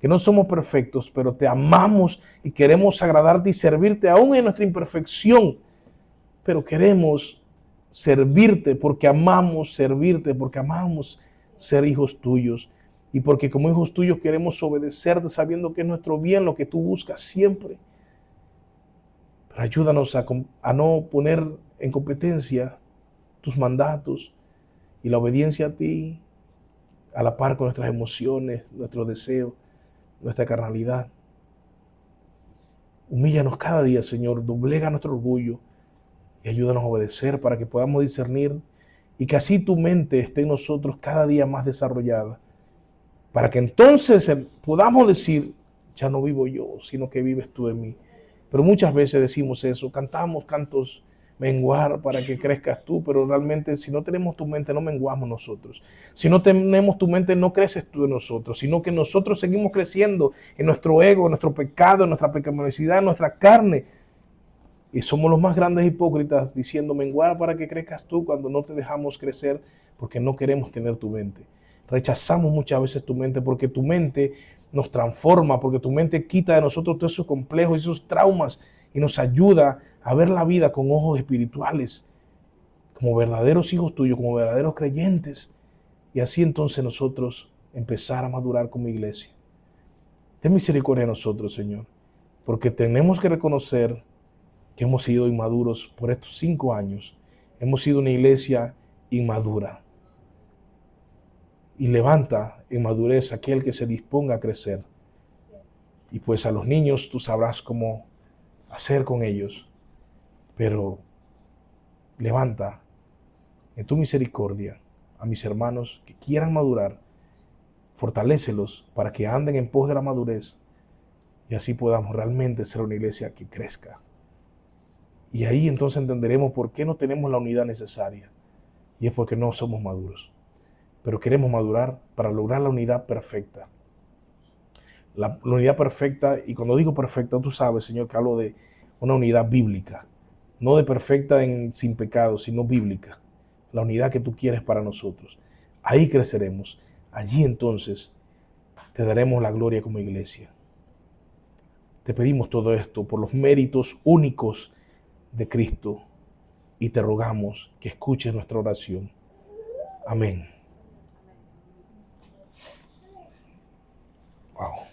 Que no somos perfectos, pero te amamos y queremos agradarte y servirte aún en nuestra imperfección. Pero queremos servirte porque amamos ser hijos tuyos. Y porque como hijos tuyos queremos obedecerte sabiendo que es nuestro bien lo que tú buscas siempre. Pero ayúdanos a no poner en competencia tus mandatos y la obediencia a ti a la par con nuestras emociones, nuestros deseos, nuestra carnalidad. Humíllanos cada día, Señor, doblega nuestro orgullo y ayúdanos a obedecer para que podamos discernir y que así tu mente esté en nosotros cada día más desarrollada, para que entonces podamos decir, ya no vivo yo, sino que vives tú en mí. Pero muchas veces decimos eso, cantamos cantos menguar para que crezcas tú, pero realmente si no tenemos tu mente no menguamos nosotros. Si no tenemos tu mente no creces tú en nosotros, sino que nosotros seguimos creciendo en nuestro ego, en nuestro pecado, en nuestra pecaminosidad, en nuestra carne. Y somos los más grandes hipócritas diciendo menguar para que crezcas tú cuando no te dejamos crecer porque no queremos tener tu mente. Rechazamos muchas veces tu mente porque tu mente nos transforma, porque tu mente quita de nosotros todos esos complejos y esos traumas y nos ayuda a ver la vida con ojos espirituales, como verdaderos hijos tuyos, como verdaderos creyentes. Y así entonces nosotros empezar a madurar como iglesia. Ten misericordia de nosotros, Señor, porque tenemos que reconocer que hemos sido inmaduros por estos 5 años. Hemos sido una iglesia inmadura. Y levanta en madurez aquel que se disponga a crecer. Y pues a los niños tú sabrás cómo hacer con ellos. Pero levanta en tu misericordia a mis hermanos que quieran madurar. Fortalécelos para que anden en pos de la madurez. Y así podamos realmente ser una iglesia que crezca. Y ahí entonces entenderemos por qué no tenemos la unidad necesaria. Y es porque no somos maduros. Pero queremos madurar para lograr la unidad perfecta. La unidad perfecta, y cuando digo perfecta, tú sabes, Señor, que hablo de una unidad bíblica. No de perfecta sin pecado, sino bíblica. La unidad que tú quieres para nosotros. Ahí creceremos. Allí entonces te daremos la gloria como iglesia. Te pedimos todo esto por los méritos únicos de Cristo y te rogamos que escuches nuestra oración. Amén. Wow.